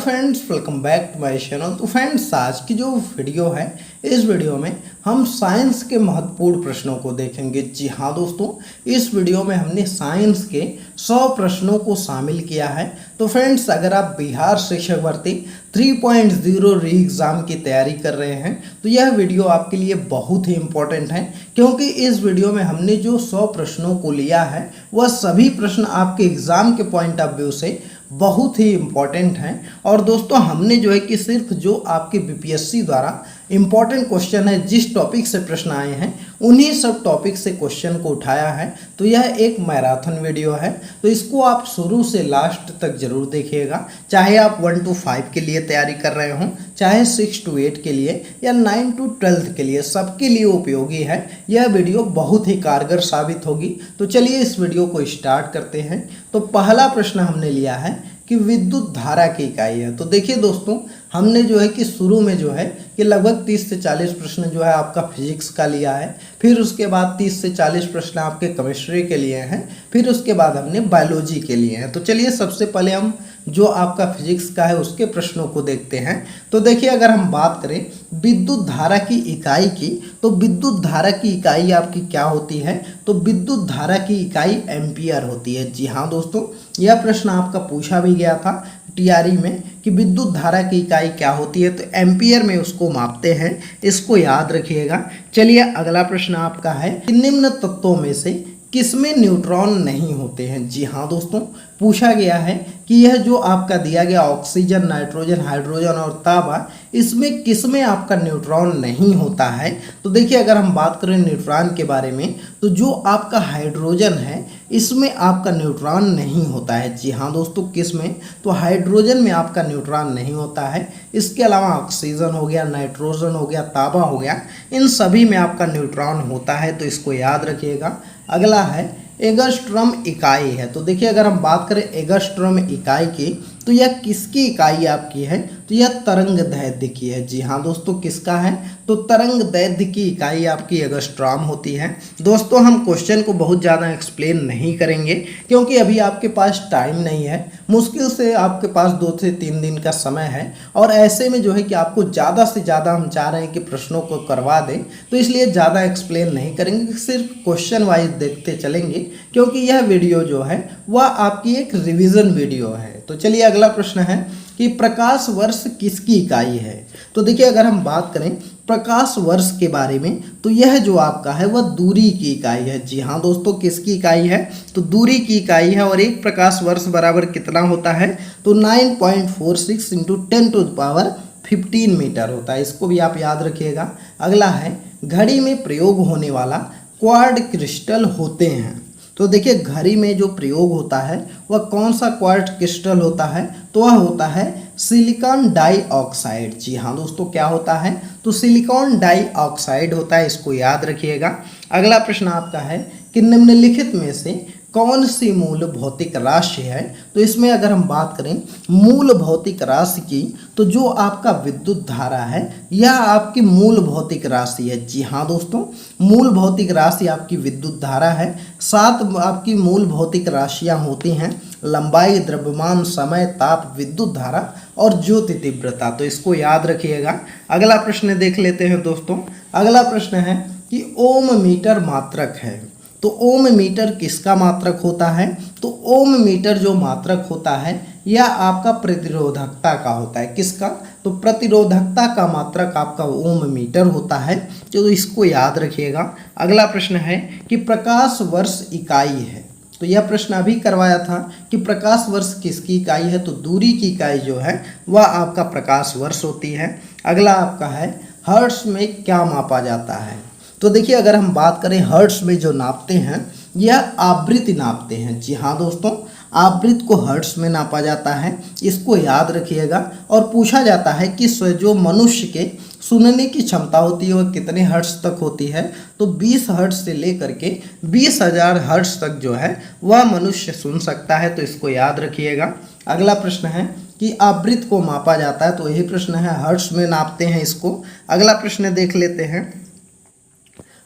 Friends, welcome back to my channel. तो friends, आज की जो वीडियो है, इस वीडियो में हम साइंस के महत्वपूर्ण प्रश्नों को देखेंगे। जी हाँ दोस्तों, इस वीडियो में हमने साइंस के 100 प्रश्नों को शामिल किया है। तो फ्रेंड्स, अगर आप बिहार शिक्षक भर्ती 3.0 री एग्ज़ाम की तैयारी कर रहे हैं तो यह वीडियो आपके लिए बहुत ही इम्पोर्टेंट है, क्योंकि इस वीडियो में हमने जो 100 प्रश्नों को लिया है वह सभी प्रश्न आपके एग्ज़ाम के पॉइंट ऑफ व्यू से बहुत ही इम्पॉर्टेंट हैं। और दोस्तों, हमने जो है कि सिर्फ जो आपके बीपीएससी द्वारा इम्पॉर्टेंट क्वेश्चन है, जिस टॉपिक से प्रश्न आए हैं उन्हीं सब टॉपिक से क्वेश्चन को उठाया है। तो यह एक मैराथन वीडियो है, तो इसको आप शुरू से लास्ट तक जरूर देखिएगा। चाहे आप 1 to 5 के लिए तैयारी कर रहे हों, चाहे 6 to 8 के लिए या 9 to 12 के लिए, सबके लिए उपयोगी है। यह वीडियो बहुत ही कारगर साबित होगी। तो चलिए इस वीडियो को स्टार्ट करते हैं। तो पहला प्रश्न हमने लिया है कि विद्युत धारा की इकाई है। तो देखिए दोस्तों, हमने जो है कि शुरू में जो है कि लगभग 30 से 40 प्रश्न जो है आपका फिजिक्स का लिया है, फिर उसके बाद 30 से 40 प्रश्न आपके केमिस्ट्री के लिए हैं, फिर उसके बाद हमने बायोलॉजी के लिए हैं। तो चलिए सबसे पहले हम जो आपका फिजिक्स का है उसके प्रश्नों को देखते हैं। तो देखिए, अगर हम बात करें विद्युत धारा की इकाई की, तो विद्युत धारा की इकाई आपकी क्या होती है? तो विद्युत धारा की इकाई एम्पियर होती है। जी हाँ दोस्तों, यह प्रश्न आपका पूछा भी गया था टीआरई में कि विद्युत धारा की इकाई क्या होती है, तो एम्पियर में उसको मापते हैं। इसको याद रखिएगा। चलिए अगला प्रश्न आपका है कि निम्न तत्वों में से किसमें न्यूट्रॉन नहीं होते हैं? जी हाँ दोस्तों, पूछा गया है कि यह जो आपका दिया गया ऑक्सीजन, नाइट्रोजन, हाइड्रोजन और तांबा, इसमें किसमें आपका न्यूट्रॉन नहीं होता है? तो देखिए, अगर हम बात करें न्यूट्रॉन के बारे में, तो जो आपका हाइड्रोजन है इसमें आपका न्यूट्रॉन नहीं होता है। जी हाँ दोस्तों, किसमें? तो हाइड्रोजन में आपका न्यूट्रॉन नहीं होता है। इसके अलावा ऑक्सीजन हो गया, नाइट्रोजन हो गया, तांबा हो गया, इन सभी में आपका न्यूट्रॉन होता है। तो इसको याद रखिएगा। अगला है एंगस्ट्रॉम इकाई है। तो देखिए, अगर हम बात करें एंगस्ट्रॉम इकाई की, तो यह किसकी इकाई आपकी है? तो यह तरंग दैर्ध्य की है। जी हाँ दोस्तों, किसका है? तो तरंग दैर्ध्य की इकाई आपकी एंगस्ट्रॉम होती है। दोस्तों, हम क्वेश्चन को बहुत ज़्यादा एक्सप्लेन नहीं करेंगे, क्योंकि अभी आपके पास टाइम नहीं है। मुश्किल से आपके पास 2 से 3 दिन का समय है, और ऐसे में जो है कि आपको ज़्यादा से ज़्यादा हम चाह रहे हैं कि प्रश्नों को करवा दें, तो इसलिए ज़्यादा एक्सप्लेन नहीं करेंगे, सिर्फ क्वेश्चन वाइज देखते चलेंगे, क्योंकि यह वीडियो जो है वह आपकी एक रिवीजन वीडियो है। तो चलिए अगला प्रश्न है कि प्रकाश वर्ष किसकी इकाई है? तो देखिए, अगर हम बात करें प्रकाश वर्ष के बारे में, तो यह जो आपका है वह दूरी की इकाई है। जी हाँ दोस्तों, किसकी इकाई है? तो दूरी की इकाई है। और एक प्रकाश वर्ष बराबर कितना होता है? तो 9.46 × 10⁻15 मीटर होता है। इसको भी आप याद रखिएगा। अगला है घड़ी में प्रयोग होने वाला क्वार्ट क्रिस्टल होते हैं। तो देखिए, घड़ी में जो प्रयोग होता है वह कौन सा क्वार्ट क्रिस्टल होता है? तो वह होता है सिलिकॉन डाइऑक्साइड। जी हाँ दोस्तों, क्या होता है? तो सिलिकॉन डाइऑक्साइड होता है। इसको याद रखिएगा। अगला प्रश्न आपका है कि निम्नलिखित में से कौन सी मूल भौतिक राशि है? तो इसमें अगर हम बात करें मूल भौतिक राशि की, तो जो आपका विद्युत धारा है यह आपकी मूल भौतिक राशि है। जी हाँ दोस्तों, मूल भौतिक राशि आपकी विद्युत धारा है। 7 आपकी मूल भौतिक राशियाँ होती हैं: लंबाई, द्रव्यमान, समय, ताप, विद्युत धारा और ज्योति तीव्रता। तो इसको याद रखिएगा। अगला प्रश्न देख लेते हैं दोस्तों। अगला प्रश्न है कि ओम मीटर मात्रक है। तो ओम मीटर किसका मात्रक होता है? तो ओम मीटर जो मात्रक होता है यह आपका प्रतिरोधकता का होता है। किसका? तो प्रतिरोधकता का मात्रक आपका ओम मीटर होता है। तो इसको याद रखिएगा। अगला प्रश्न है कि प्रकाश वर्ष इकाई है। तो यह प्रश्न अभी करवाया था कि प्रकाश वर्ष किसकी इकाई है? तो दूरी की इकाई जो है वह आपका प्रकाश वर्ष होती है। अगला आपका है हर्ट्ज में क्या मापा जाता है? तो देखिए, अगर हम बात करें हर्ट्ज में जो नापते हैं यह आवृत्ति नापते हैं। जी हाँ दोस्तों, आवृत्ति को हर्ट्ज में नापा जाता है। इसको याद रखिएगा। और पूछा जाता है कि जो मनुष्य के सुनने की क्षमता होती है वह कितने हर्ट्ज तक होती है? तो 20 हर्ट्ज से लेकर के 20,000 हर्ट्ज तक जो है वह मनुष्य सुन सकता है। तो इसको याद रखिएगा। अगला प्रश्न है कि आवृत्ति को मापा जाता है, तो यही प्रश्न है, हर्ट्ज में नापते हैं इसको। अगला प्रश्न देख लेते हैं।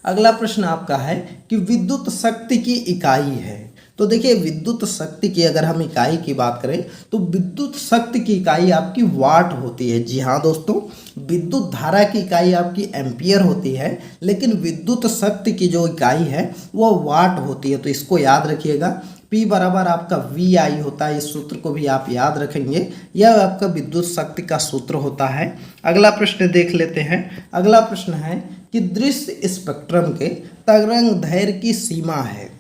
अगला प्रश्न आपका है कि विद्युत शक्ति की इकाई है। तो देखिए विद्युत शक्ति की अगर हम इकाई की बात करें तो विद्युत शक्ति की इकाई आपकी वाट होती है। जी हाँ दोस्तों, विद्युत धारा की इकाई आपकी एम्पियर होती है, लेकिन विद्युत शक्ति की जो इकाई है वो वाट होती है। तो इसको याद रखिएगा, P बराबर आपका VI होता है। इस सूत्र को भी आप याद रखेंगे, यह आपका विद्युत शक्ति का सूत्र होता है। अगला प्रश्न देख लेते हैं। अगला प्रश्न है कि दृश्य स्पेक्ट्रम के तरंगदैर्घ्य की सीमा है।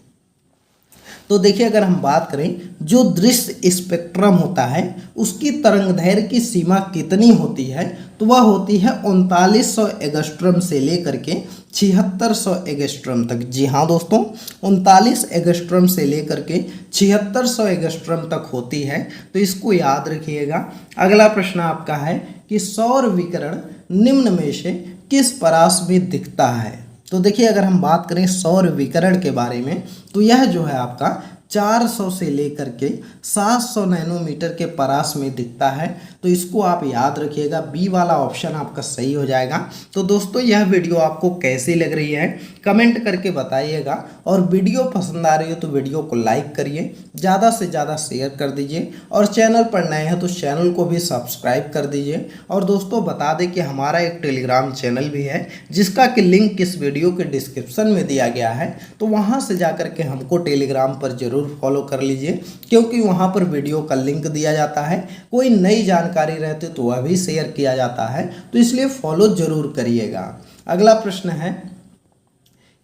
तो देखिए अगर हम बात करें, जो दृश्य स्पेक्ट्रम होता है उसकी तरंगदैर्घ्य की सीमा कितनी होती है, तो वह होती है 3900 एंगस्ट्रॉम से लेकर के 7600 एंगस्ट्रॉम तक। जी हाँ दोस्तों, 39 एंगस्ट्रॉम से लेकर के 7600 एंगस्ट्रॉम तक होती है। तो इसको याद रखिएगा। अगला प्रश्न आपका है कि सौर विकिरण निम्न में से किस परास में दिखता है। तो देखिए अगर हम बात करें सौर विकिरण के बारे में, तो यह जो है आपका 400 से लेकर के 700 नैनोमीटर के परास में दिखता है। तो इसको आप याद रखिएगा, बी वाला ऑप्शन आपका सही हो जाएगा। तो दोस्तों यह वीडियो आपको कैसी लग रही है कमेंट करके बताइएगा, और वीडियो पसंद आ रही हो तो वीडियो को लाइक करिए, ज़्यादा से ज़्यादा शेयर कर दीजिए, और चैनल पर नए हैं तो चैनल को भी सब्सक्राइब कर दीजिए। और दोस्तों बता दें कि हमारा एक टेलीग्राम चैनल भी है, जिसका कि लिंक इस वीडियो के डिस्क्रिप्शन में दिया गया है। तो वहाँ से जा कर के हमको टेलीग्राम पर जरूर फॉलो कर लीजिए, क्योंकि वहाँ पर वीडियो का लिंक दिया जाता है। कोई नई जानकारी रहती तो वह भी शेयर किया जाता है, तो इसलिए फॉलो जरूर करिएगा। अगला प्रश्न है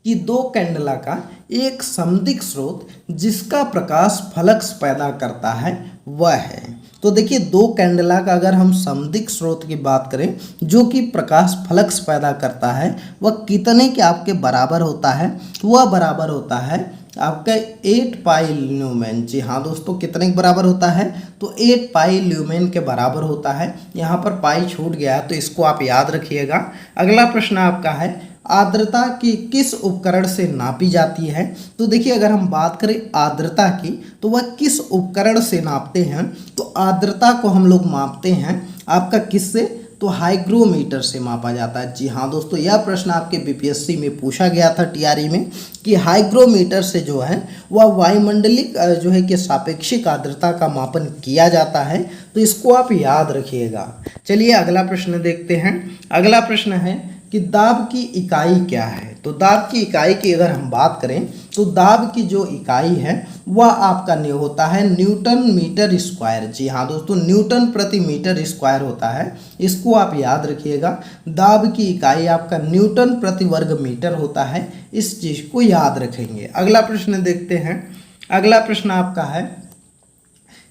कि दो कैंडला का एक समदिक स्रोत जिसका प्रकाश फलक्स पैदा करता है वह है। तो देखिए दो कैंडला का अगर हम समदिक स्रोत की बात करें जो कि प्रकाश फलक्स पैदा करता है, वह कितने के आपके बराबर होता है, वह बराबर होता है आपका 8 पाई ल्यूमेन। जी हाँ दोस्तों, कितने के बराबर होता है, तो 8 पाई ल्यूमेन के बराबर होता है। यहाँ पर पाई छूट गया है तो इसको आप याद रखिएगा। अगला प्रश्न आपका है आर्द्रता की किस उपकरण से नापी जाती है। तो देखिए अगर हम बात करें आर्द्रता की, तो वह किस उपकरण से नापते हैं, तो आर्द्रता को हम लोग मापते हैं आपका किससे, तो हाइग्रोमीटर से मापा जाता है। जी हाँ दोस्तों, यह प्रश्न आपके बीपीएससी में पूछा गया था टीआरई में, कि हाइग्रोमीटर से जो है वह वायुमंडलिक जो है कि सापेक्षिक आर्द्रता का मापन किया जाता है। तो इसको आप याद रखिएगा। चलिए अगला प्रश्न देखते हैं। अगला प्रश्न है कि दाब की इकाई क्या है। तो दाब की इकाई की अगर हम बात करें तो दाब की जो इकाई है वह आपका होता है न्यूटन मीटर स्क्वायर। जी हाँ दोस्तों, न्यूटन प्रति मीटर स्क्वायर होता है। इसको आप याद रखिएगा, दाब की इकाई आपका न्यूटन प्रति वर्ग मीटर होता है। इस चीज़ को याद रखेंगे। अगला प्रश्न देखते हैं। अगला प्रश्न आपका है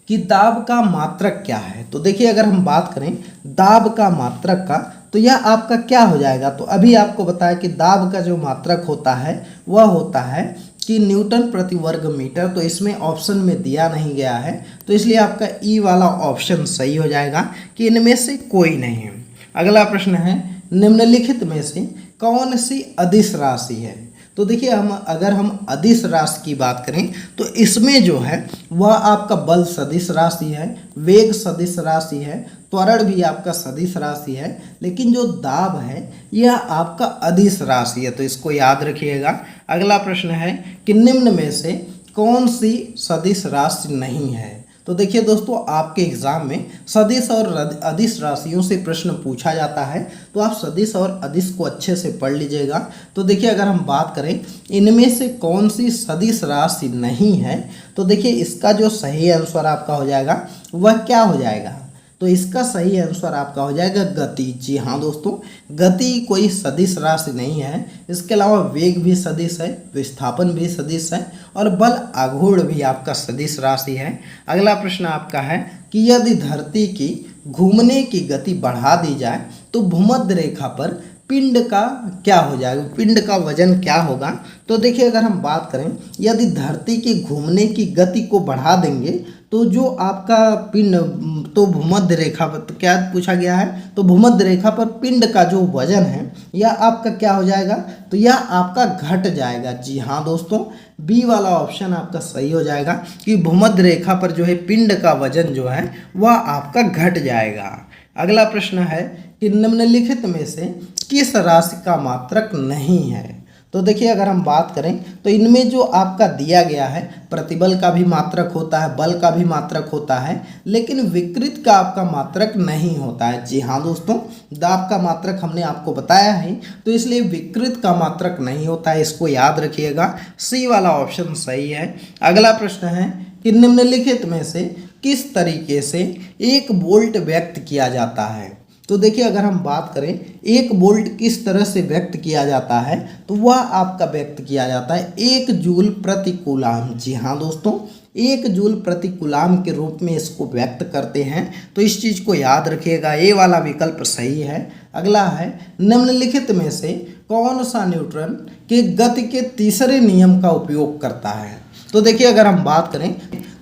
कि दाब का मात्रक क्या है। तो देखिए अगर हम बात करें दाब का मात्रक का, तो यह आपका क्या हो जाएगा, तो अभी आपको बताया कि दाब का जो मात्रक होता है वह होता है कि न्यूटन प्रति वर्ग मीटर। तो इसमें ऑप्शन में दिया नहीं गया है, तो इसलिए आपका ई वाला ऑप्शन सही हो जाएगा कि इनमें से कोई नहीं है। अगला प्रश्न है निम्नलिखित में से कौन सी अदिश राशि है। तो देखिए अगर हम अदिश राशि की बात करें तो इसमें जो है वह आपका बल सदिश राशि है, वेग सदिश राशि है, त्वरण भी आपका सदिश राशि है, लेकिन जो दाब है यह आपका अदिश राशि है। तो इसको याद रखिएगा। अगला प्रश्न है कि निम्न में से कौन सी सदिश राशि नहीं है। तो देखिए दोस्तों, आपके एग्जाम में सदिश और अदिश राशियों से प्रश्न पूछा जाता है, तो आप सदिश और अदिश को अच्छे से पढ़ लीजिएगा। तो देखिए अगर हम बात करें इनमें से कौन सी सदिश राशि नहीं है, तो देखिए इसका जो सही आंसर आपका हो जाएगा वह क्या हो जाएगा, तो इसका सही आंसर आपका हो जाएगा गति। जी हाँ दोस्तों, गति कोई सदिश राशि नहीं है। इसके अलावा वेग भी सदिश है, विस्थापन भी सदिश है, और बल आघूर्ण भी आपका सदिश राशि है। अगला प्रश्न आपका है कि यदि धरती की घूमने की गति बढ़ा दी जाए तो भूमध्य रेखा पर पिंड का क्या हो जाएगा, पिंड का वजन क्या होगा। तो देखिए अगर हम बात करें यदि धरती के घूमने की गति को बढ़ा देंगे तो जो आपका पिंड, तो भूमध्य रेखा पर, तो क्या पूछा गया है, तो भूमध्य रेखा पर पिंड का जो वजन है यह आपका क्या हो जाएगा, तो यह आपका घट जाएगा। जी हाँ दोस्तों, बी वाला ऑप्शन आपका सही हो जाएगा कि भूमध्य रेखा पर जो है पिंड का वजन जो है वह आपका घट जाएगा। अगला प्रश्न है कि निम्नलिखित में से किस राशि का मात्रक नहीं है। तो देखिए अगर हम बात करें तो इनमें जो आपका दिया गया है प्रतिबल का भी मात्रक होता है, बल का भी मात्रक होता है, लेकिन विकृत का आपका मात्रक नहीं होता है। जी हाँ दोस्तों, दाब का मात्रक हमने आपको बताया है, तो इसलिए विकृत का मात्रक नहीं होता है, इसको याद रखिएगा। सी वाला ऑप्शन सही है। अगला प्रश्न है कि निम्नलिखित में से किस तरीके से एक वोल्ट व्यक्त किया जाता है। तो देखिए अगर हम बात करें एक वोल्ट किस तरह से व्यक्त किया जाता है, तो वह आपका व्यक्त किया जाता है 1 जूल प्रति कूलाम। जी हाँ दोस्तों, 1 जूल प्रति कूलाम के रूप में इसको व्यक्त करते हैं, तो इस चीज़ को याद रखिएगा, ये वाला विकल्प सही है। अगला है निम्नलिखित में से कौन सा न्यूटन के गति के तीसरे नियम का उपयोग करता है। तो देखिए अगर हम बात करें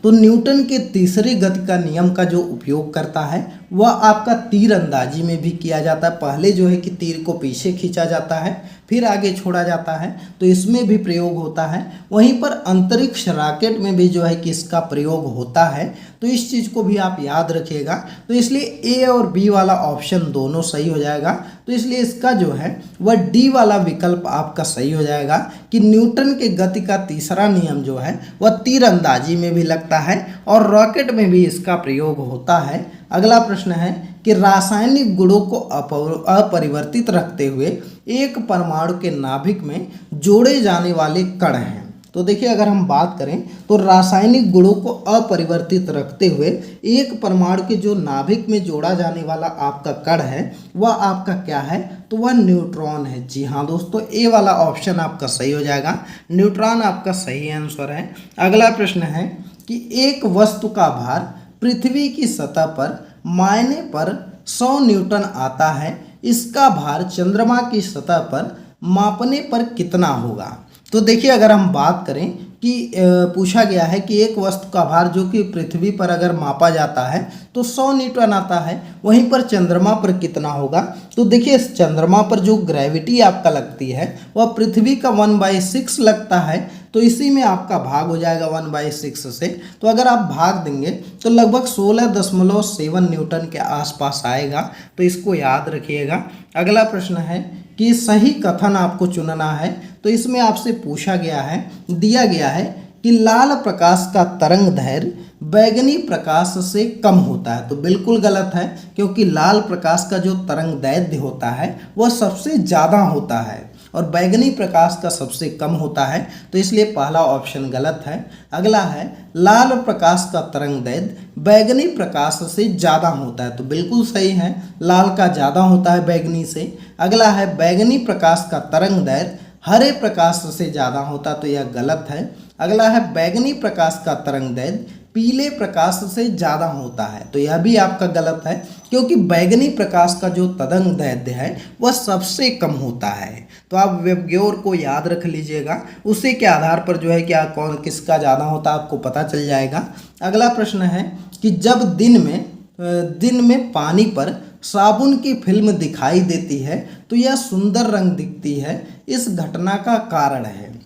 तो न्यूटन के तीसरी गति का नियम का जो उपयोग करता है वह आपका तीर अंदाजी में भी किया जाता है। पहले जो है कि तीर को पीछे खींचा जाता है, फिर आगे छोड़ा जाता है, तो इसमें भी प्रयोग होता है। वहीं पर अंतरिक्ष रॉकेट में भी जो है कि इसका प्रयोग होता है, तो इस चीज़ को भी आप याद रखिएगा। तो इसलिए ए और बी वाला ऑप्शन दोनों सही हो जाएगा, तो इसलिए इसका जो है वह डी वाला विकल्प आपका सही हो जाएगा कि न्यूटन के गति का तीसरा नियम जो है वह तीर अंदाजी में भी लगता है और रॉकेट में भी इसका प्रयोग होता है। अगला प्रश्न है कि रासायनिक गुणों को अपरिवर्तित रखते हुए एक परमाणु के नाभिक में जोड़े जाने वाले कण हैं। तो देखिए अगर हम बात करें तो रासायनिक गुणों को अपरिवर्तित रखते हुए एक परमाणु के जो नाभिक में जोड़ा जाने वाला आपका कण है वह आपका क्या है, तो वह न्यूट्रॉन है। जी हाँ दोस्तों, ए वाला ऑप्शन आपका सही हो जाएगा, न्यूट्रॉन आपका सही आंसर है। अगला प्रश्न है कि एक वस्तु का भार पृथ्वी की सतह पर मायने पर 100 न्यूटन आता है, इसका भार चंद्रमा की सतह पर मापने पर कितना होगा। तो देखिए अगर हम बात करें कि पूछा गया है कि एक वस्तु का भार जो कि पृथ्वी पर अगर मापा जाता है तो 100 न्यूटन आता है, वहीं पर चंद्रमा पर कितना होगा। तो देखिए चंद्रमा पर जो ग्रेविटी आपका लगती है वह पृथ्वी का 1/6 लगता है, तो इसी में आपका भाग हो जाएगा 1/6 से। तो अगर आप भाग देंगे तो लगभग 16.7 न्यूटन के आसपास आएगा, तो इसको याद रखिएगा। अगला प्रश्न है कि सही कथन आपको चुनना है, तो इसमें आपसे पूछा गया है, दिया गया है कि लाल प्रकाश का तरंग दैर्घ्य बैगनी प्रकाश से कम होता है। तो बिल्कुल गलत है, क्योंकि लाल प्रकाश का जो तरंग दैर्घ्य होता है वह सबसे ज़्यादा होता है और बैगनी प्रकाश का सबसे कम होता है, तो इसलिए पहला ऑप्शन गलत है। अगला है लाल प्रकाश का तरंग दैर्घ्य बैगनी प्रकाश से ज़्यादा होता है, तो बिल्कुल सही है, लाल का ज़्यादा होता है बैगनी से। अगला है बैगनी प्रकाश का तरंग दैर्घ्य हरे प्रकाश से ज़्यादा होता, तो यह गलत है। अगला है बैगनी प्रकाश का तरंग दैर्घ्य पीले प्रकाश से ज़्यादा होता है, तो यह भी आपका गलत है, क्योंकि बैगनी प्रकाश का जो तरंग दैर्घ्य है वह सबसे कम होता है। तो आप वेबग्योर को याद रख लीजिएगा, उसी के आधार पर जो है कि कौन किसका ज़्यादा होता है आपको पता चल जाएगा। अगला प्रश्न है कि जब दिन में पानी पर साबुन की फिल्म दिखाई देती है तो यह सुंदर रंग दिखती है, इस घटना का कारण है।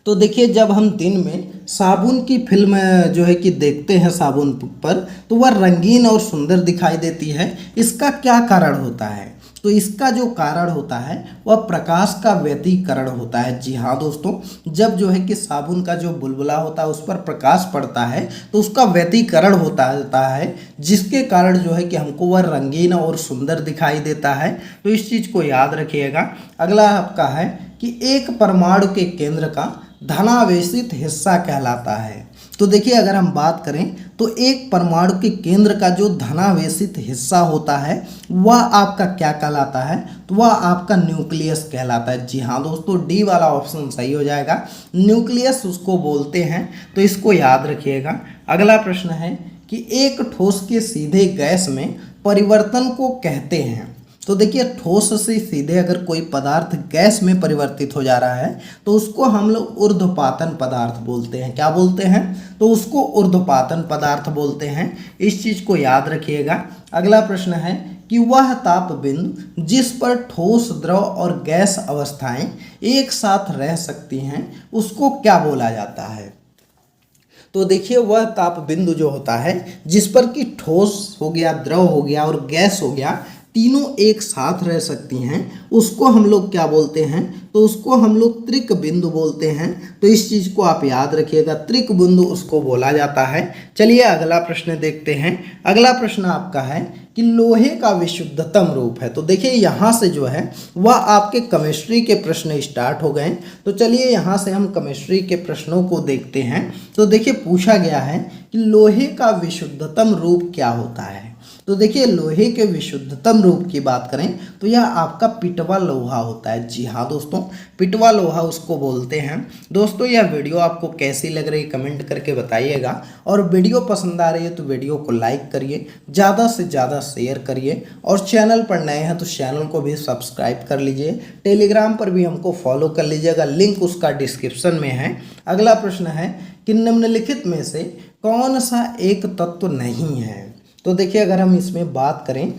तो देखिए जब हम दिन में साबुन की फिल्म जो है कि देखते हैं साबुन पर, तो वह रंगीन और सुंदर दिखाई देती है, इसका क्या कारण होता है। तो इसका जो कारण होता है वह प्रकाश का व्यतिकरण होता है। जी हाँ दोस्तों, जब जो है कि साबुन का जो बुलबुला होता है उस पर प्रकाश पड़ता है तो उसका व्यतिकरण होता है, जिसके कारण जो है कि हमको वह रंगीन और सुंदर दिखाई देता है, तो इस चीज़ को याद रखिएगा। अगला आपका है कि एक परमाणु के केंद्र का धनावेशित हिस्सा कहलाता है। तो देखिए अगर हम बात करें तो एक परमाणु के केंद्र का जो धनावेशित हिस्सा होता है वह आपका क्या कहलाता है, तो वह आपका न्यूक्लियस कहलाता है। जी हाँ दोस्तों, डी वाला ऑप्शन सही हो जाएगा, न्यूक्लियस उसको बोलते हैं, तो इसको याद रखिएगा। अगला प्रश्न है कि एक ठोस के सीधे गैस में परिवर्तन को कहते हैं। तो देखिए ठोस से सीधे अगर कोई पदार्थ गैस में परिवर्तित हो जा रहा है तो उसको हम लोग ऊर्ध्वपातन पदार्थ बोलते हैं। क्या बोलते हैं, तो उसको ऊर्ध्वपातन पदार्थ बोलते हैं, इस चीज़ को याद रखिएगा। अगला प्रश्न है कि वह ताप बिंदु जिस पर ठोस, द्रव और गैस अवस्थाएं एक साथ रह सकती हैं उसको क्या बोला जाता है। तो देखिए वह ताप बिंदु जो होता है जिस पर कि ठोस हो गया, द्रव हो गया और गैस हो गया, तीनों एक साथ रह सकती हैं उसको हम लोग क्या बोलते हैं, तो उसको हम लोग त्रिक बिंदु बोलते हैं। तो इस चीज़ को आप याद रखिएगा, त्रिक बिंदु उसको बोला जाता है। चलिए अगला प्रश्न देखते हैं। अगला प्रश्न आपका है कि लोहे का विशुद्धतम रूप है। तो देखिए यहाँ से जो है वह आपके केमिस्ट्री के प्रश्न स्टार्ट हो गए। तो चलिए यहाँ से हम केमिस्ट्री के प्रश्नों को देखते हैं। तो देखिए पूछा गया है कि लोहे का विशुद्धतम रूप क्या होता है। तो देखिए लोहे के विशुद्धतम रूप की बात करें तो यह आपका पिटवा लोहा होता है। जी हाँ दोस्तों, पिटवा लोहा उसको बोलते हैं। दोस्तों यह वीडियो आपको कैसी लग रही कमेंट करके बताइएगा, और वीडियो पसंद आ रही है तो वीडियो को लाइक करिए, ज़्यादा से ज़्यादा शेयर करिए, और चैनल पर नए हैं तो चैनल को भी सब्सक्राइब कर लीजिए। टेलीग्राम पर भी हमको फॉलो कर लीजिएगा, लिंक उसका डिस्क्रिप्शन में है। अगला प्रश्न है कि निम्नलिखित में से कौन सा एक तत्व नहीं है। तो देखिए अगर हम इसमें बात करें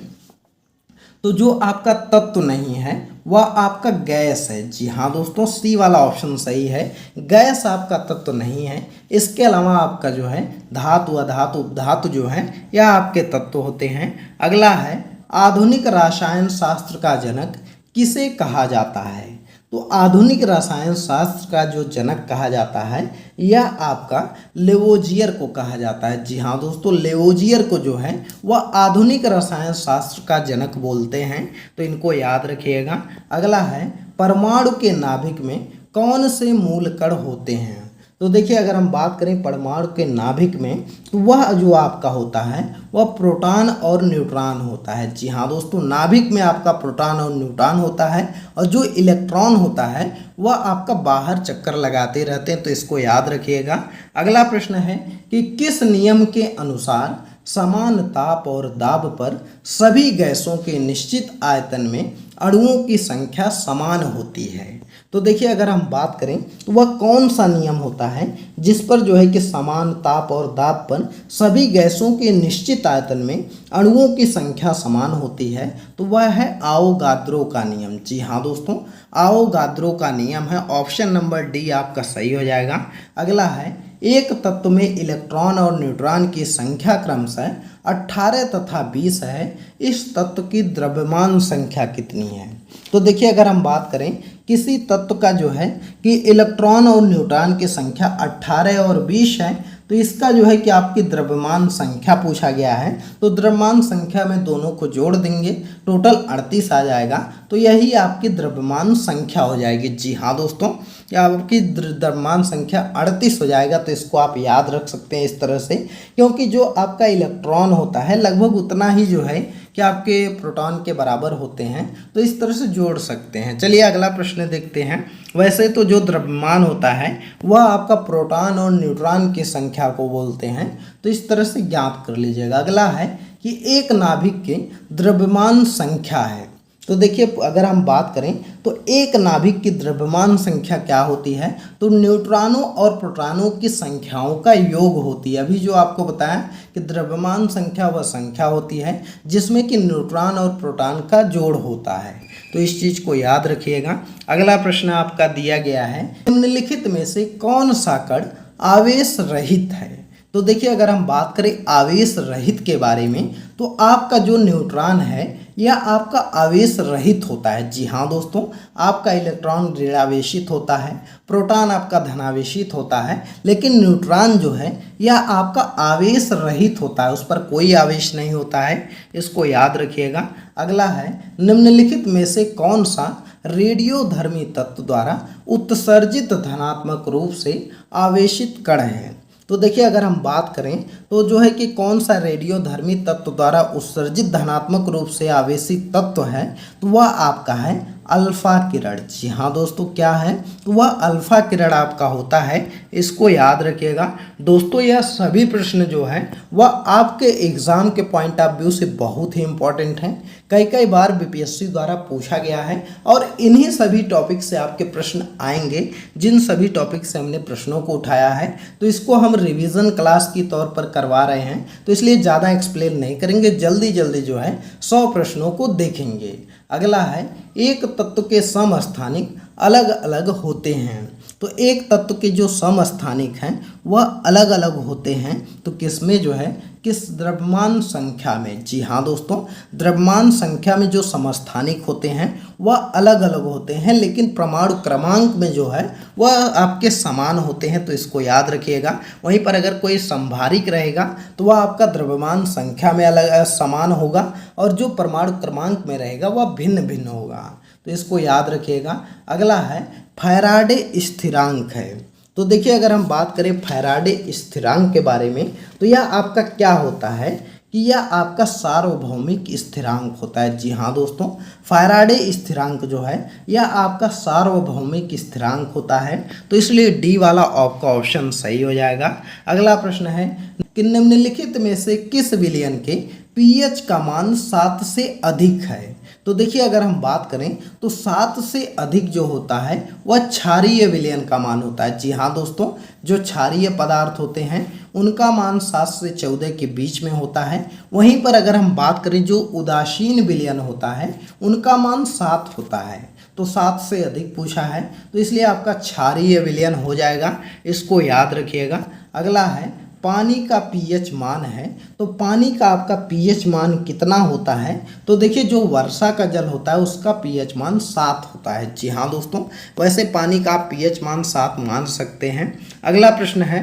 तो जो आपका तत्व नहीं है वह आपका गैस है। जी हाँ दोस्तों, सी वाला ऑप्शन सही है, गैस आपका तत्व नहीं है। इसके अलावा आपका जो है धातु, अधातु, उपधातु जो है यह आपके तत्व होते हैं। अगला है आधुनिक रसायन शास्त्र का जनक किसे कहा जाता है। तो आधुनिक रसायन शास्त्र का जो जनक कहा जाता है यह आपका लेवोजियर को कहा जाता है। जी हाँ दोस्तों, लेवोजियर को जो है वह आधुनिक रसायन शास्त्र का जनक बोलते हैं। तो इनको याद रखिएगा। अगला है परमाणु के नाभिक में कौन से मूल कण होते हैं। तो देखिए अगर हम बात करें परमाणु के नाभिक में तो वह जो आपका होता है वह प्रोटॉन और न्यूट्रॉन होता है। जी हाँ दोस्तों, नाभिक में आपका प्रोटॉन और न्यूट्रॉन होता है, और जो इलेक्ट्रॉन होता है वह आपका बाहर चक्कर लगाते रहते हैं। तो इसको याद रखिएगा। अगला प्रश्न है कि किस नियम के अनुसार समान ताप और दाब पर सभी गैसों के निश्चित आयतन में अणुओं की संख्या समान होती है। तो देखिए अगर हम बात करें तो वह कौन सा नियम होता है जिस पर जो है कि समान ताप और दाब पर सभी गैसों के निश्चित आयतन में अणुओं की संख्या समान होती है। तो वह है आवोगाद्रो का नियम। जी हाँ दोस्तों, आवोगाद्रो का नियम है। ऑप्शन नंबर डी आपका सही हो जाएगा। अगला है एक तत्व में इलेक्ट्रॉन और न्यूट्रॉन की संख्या क्रमशः 18 तथा 20 है। इस तत्व की द्रव्यमान संख्या कितनी है। तो देखिए अगर हम बात करें किसी तत्व का जो है कि इलेक्ट्रॉन और न्यूट्रॉन की संख्या 18 और 20 है, तो इसका जो है कि आपकी द्रव्यमान संख्या पूछा गया है। तो द्रव्यमान संख्या में दोनों को जोड़ देंगे, टोटल 38 आ जाएगा। तो यही आपकी द्रव्यमान संख्या हो जाएगी। जी हाँ दोस्तों, या आपकी द्रव्यमान संख्या 38 हो जाएगा। तो इसको आप याद रख सकते हैं इस तरह से, क्योंकि जो आपका इलेक्ट्रॉन होता है लगभग उतना ही जो है कि आपके प्रोटॉन के बराबर होते हैं। तो इस तरह से जोड़ सकते हैं। चलिए अगला प्रश्न देखते हैं। वैसे तो जो द्रव्यमान होता है वह आपका प्रोटॉन और न्यूट्रॉन की संख्या को बोलते हैं। तो इस तरह से ज्ञात कर लीजिएगा। अगला है कि एक नाभिक के द्रव्यमान संख्या है। तो देखिए अगर हम बात करें तो एक नाभिक की द्रव्यमान संख्या क्या होती है, तो न्यूट्रॉनों और प्रोटॉनों की संख्याओं का योग होती है। अभी जो आपको बताया कि द्रव्यमान संख्या वह संख्या होती है जिसमें कि न्यूट्रॉन और प्रोटॉन का जोड़ होता है। तो इस चीज़ को याद रखिएगा। अगला प्रश्न आपका दिया गया है, निम्नलिखित में से कौन सा कण आवेश रहित है। तो देखिए अगर हम बात करें आवेश रहित के बारे में तो आपका जो न्यूट्रॉन है यह आपका आवेश रहित होता है। जी हाँ दोस्तों, आपका इलेक्ट्रॉन ऋणावेशित होता है, प्रोटॉन आपका धनावेशित होता है, लेकिन न्यूट्रॉन जो है यह आपका आवेश रहित होता है, उस पर कोई आवेश नहीं होता है। इसको याद रखिएगा। अगला है निम्नलिखित में से कौन सा रेडियोधर्मी तत्व द्वारा उत्सर्जित धनात्मक रूप से आवेशित कण है। तो देखिए अगर हम बात करें तो जो है कि कौन सा रेडियोधर्मी तत्व द्वारा उत्सर्जित धनात्मक रूप से आवेशित तत्व है, तो वह आपका है अल्फा किरण। जी हाँ दोस्तों, क्या है, तो वह अल्फा किरण आपका होता है। इसको याद रखिएगा। दोस्तों यह सभी प्रश्न जो है वह आपके एग्जाम के पॉइंट ऑफ व्यू से बहुत ही इंपॉर्टेंट हैं। कई बार बीपीएससी द्वारा पूछा गया है, और इन्हीं सभी टॉपिक से आपके प्रश्न आएंगे, जिन सभी टॉपिक से हमने प्रश्नों को उठाया है। तो इसको हम रिवीजन क्लास की तौर पर करवा रहे हैं, तो इसलिए ज़्यादा एक्सप्लेन नहीं करेंगे, जल्दी जल्दी जो है 100 प्रश्नों को देखेंगे। अगला है एक तत्व के समस्थानिक अलग अलग होते हैं। तो एक तत्व के जो समस्थानिक हैं वह अलग अलग होते हैं, तो किसमें जो है, किस द्रव्यमान संख्या में, जी हाँ दोस्तों, द्रव्यमान संख्या में जो समस्थानिक होते हैं वह अलग अलग होते हैं, लेकिन परमाणु क्रमांक में जो है वह आपके समान होते हैं, तो इसको याद रखिएगा। वहीं पर अगर कोई संभारिक रहेगा तो वह आपका द्रव्यमान संख्या में अलग समान होगा, और जो परमाणु क्रमांक में रहेगा वह भिन्न भिन्न होगा, तो इसको याद रखिएगा। अगला है फैराडे स्थिरांक है। तो देखिए अगर हम बात करें फैराडे स्थिरांक के बारे में, तो यह आपका क्या होता है कि यह आपका सार्वभौमिक स्थिरांक होता है। जी हाँ दोस्तों, फैराडे स्थिरांक जो है यह आपका सार्वभौमिक स्थिरांक होता है, तो इसलिए डी वाला आपका ऑप्शन सही हो जाएगा। अगला प्रश्न है कि निम्नलिखित में से किस विलयन के पीएच का मान 7 से अधिक है। तो देखिए अगर हम बात करें तो 7 से अधिक जो होता है वह क्षारीय विलयन का मान होता है। जी हाँ दोस्तों, जो क्षारीय पदार्थ होते हैं उनका मान 7 से 14 के बीच में होता है। वहीं पर अगर हम बात करें जो उदासीन विलयन होता है उनका मान 7 होता है, तो 7 से अधिक पूछा है, तो इसलिए आपका क्षारीय विलयन हो जाएगा, इसको याद रखिएगा। अगला है पानी का पीएच मान है, तो पानी का आपका पीएच मान कितना होता है। तो देखिए जो वर्षा का जल होता है उसका पीएच मान 7 होता है। जी हाँ दोस्तों, वैसे पानी का पीएच मान 7 मान सकते हैं। अगला प्रश्न है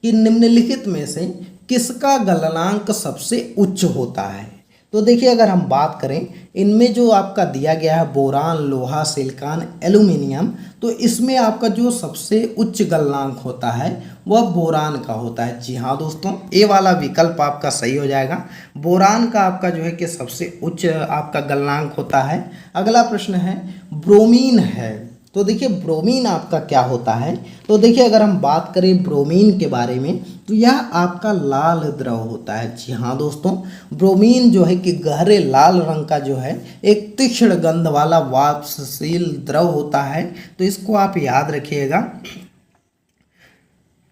कि निम्नलिखित में से किसका गलनांक सबसे उच्च होता है। तो देखिए अगर हम बात करें इनमें जो आपका दिया गया है बोरान, लोहा, सिलिकॉन, एल्यूमिनियम, तो इसमें आपका जो सबसे उच्च गलनांक होता है वह बोरान का होता है। जी हाँ दोस्तों, ए वाला विकल्प आपका सही हो जाएगा। बोरान का आपका जो है कि सबसे उच्च आपका गलनांक होता है। अगला प्रश्न है ब्रोमीन है, तो देखिए ब्रोमीन आपका क्या होता है। तो देखिए अगर हम बात करें ब्रोमीन के बारे में, तो यह आपका लाल द्रव होता है। जी हाँ दोस्तों, ब्रोमीन जो है कि गहरे लाल रंग का जो है एक तीक्ष्ण गंध वाला वाष्पशील द्रव होता है, तो इसको आप याद रखिएगा।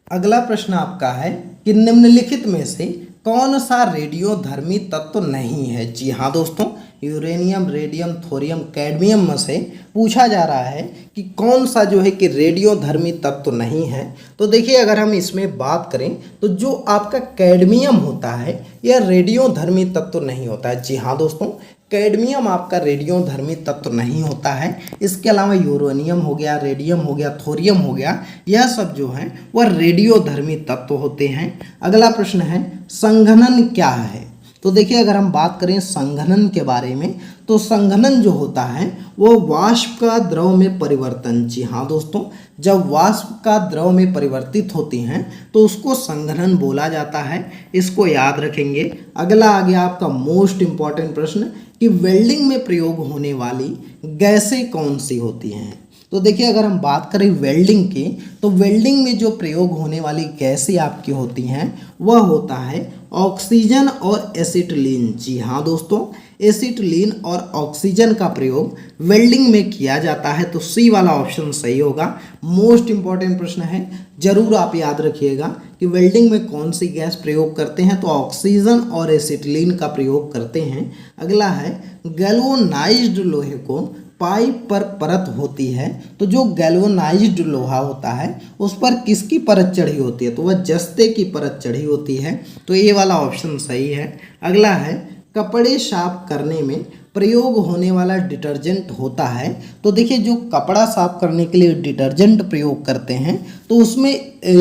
अगला प्रश्न आपका है कि निम्नलिखित में से कौन सा रेडियोधर्मी तत्व नहीं है। जी हाँ दोस्तों, यूरेनियम, रेडियम, थोरियम, कैडमियम में से पूछा जा रहा है कि कौन सा जो है कि रेडियोधर्मी तत्व नहीं है। तो देखिए अगर हम इसमें बात करें तो जो आपका कैडमियम होता है यह रेडियोधर्मी तत्व नहीं होता है। जी हाँ दोस्तों, कैडमियम आपका रेडियोधर्मी तत्व नहीं होता है। इसके अलावा यूरेनियम हो गया, रेडियम हो गया, थोरियम हो गया, यह सब जो है वह रेडियोधर्मी तत्व होते हैं। अगला प्रश्न है संघनन क्या है। तो देखिए अगर हम बात करें संघनन के बारे में, तो संघनन जो होता है वो वाष्प का द्रव में परिवर्तन। जी हाँ दोस्तों, जब वाष्प का द्रव में परिवर्तित होती हैं तो उसको संघनन बोला जाता है, इसको याद रखेंगे। अगला आ गया आपका मोस्ट इम्पॉर्टेंट प्रश्न कि वेल्डिंग में प्रयोग होने वाली गैसें कौन सी होती हैं। तो देखिए अगर हम बात करें वेल्डिंग की, तो वेल्डिंग में जो प्रयोग होने वाली गैसें आपकी होती हैं वह होता है ऑक्सीजन और एसिटिलीन। जी हाँ दोस्तों, एसिटिलीन और ऑक्सीजन का प्रयोग वेल्डिंग में किया जाता है, तो सी वाला ऑप्शन सही होगा। मोस्ट इंपॉर्टेंट प्रश्न है, जरूर आप याद रखिएगा कि वेल्डिंग में कौन सी गैस प्रयोग करते हैं, तो ऑक्सीजन और एसिटिलीन का प्रयोग करते हैं। अगला है गैल्वेनाइज्ड लोहे को पाइप पर परत होती है, तो जो गैल्वेनाइज्ड लोहा होता है उस पर किसकी परत चढ़ी होती है, तो वह जस्ते की परत चढ़ी होती है, तो ये वाला ऑप्शन सही है। अगला है कपड़े साफ करने में प्रयोग होने वाला डिटर्जेंट होता है। तो देखिए जो कपड़ा साफ करने के लिए डिटर्जेंट प्रयोग करते हैं तो उसमें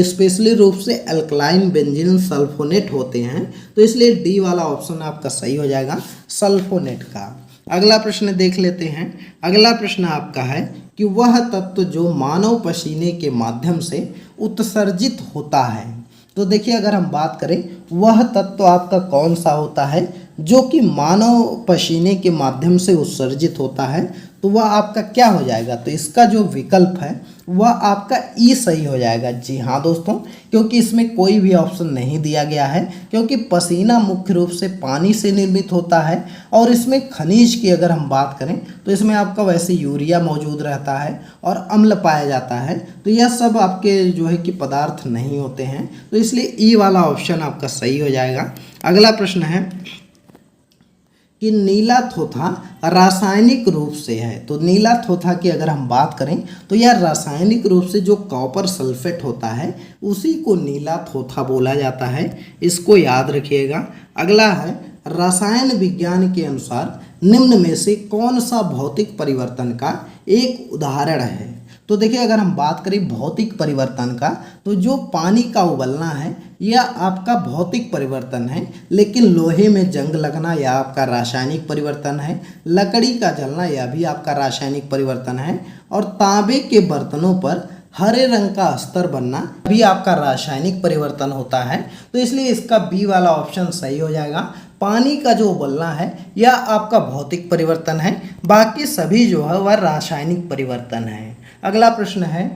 स्पेशली रूप से अल्कलाइन बेंजीन सल्फोनेट होते हैं, तो इसलिए डी वाला ऑप्शन आपका सही हो जाएगा, सल्फोनेट का। अगला प्रश्न देख लेते हैं। अगला प्रश्न आपका है कि वह तत्व जो मानव पसीने के माध्यम से उत्सर्जित होता है। तो देखिए अगर हम बात करें वह तत्व आपका कौन सा होता है जो कि मानव पसीने के माध्यम से उत्सर्जित होता है, तो वह आपका क्या हो जाएगा, तो इसका जो विकल्प है वह आपका ई सही हो जाएगा। जी हाँ दोस्तों, क्योंकि इसमें कोई भी ऑप्शन नहीं दिया गया है, क्योंकि पसीना मुख्य रूप से पानी से निर्मित होता है, और इसमें खनिज की अगर हम बात करें तो इसमें आपका वैसे यूरिया मौजूद रहता है और अम्ल पाया जाता है, तो यह सब आपके जो है कि पदार्थ नहीं होते हैं, तो इसलिए ई वाला ऑप्शन आपका सही हो जाएगा। अगला प्रश्न है कि नीला थोथा रासायनिक रूप से है। तो नीला थोथा की अगर हम बात करें तो यह रासायनिक रूप से जो कॉपर सल्फेट होता है उसी को नीला थोथा बोला जाता है, इसको याद रखिएगा। अगला है रसायन विज्ञान के अनुसार निम्न में से कौन सा भौतिक परिवर्तन का एक उदाहरण है। तो देखिए अगर हम बात करें भौतिक परिवर्तन का तो जो पानी का उबलना है यह आपका भौतिक परिवर्तन है, लेकिन लोहे में जंग लगना यह आपका रासायनिक परिवर्तन है, लकड़ी का जलना यह भी आपका रासायनिक परिवर्तन है, और तांबे के बर्तनों पर हरे रंग का अस्तर बनना भी आपका रासायनिक परिवर्तन होता है। तो इसलिए इसका बी वाला ऑप्शन सही हो जाएगा। पानी का जो उबलना है यह आपका भौतिक परिवर्तन है, बाकी सभी जो है वह रासायनिक परिवर्तन है। अगला प्रश्न है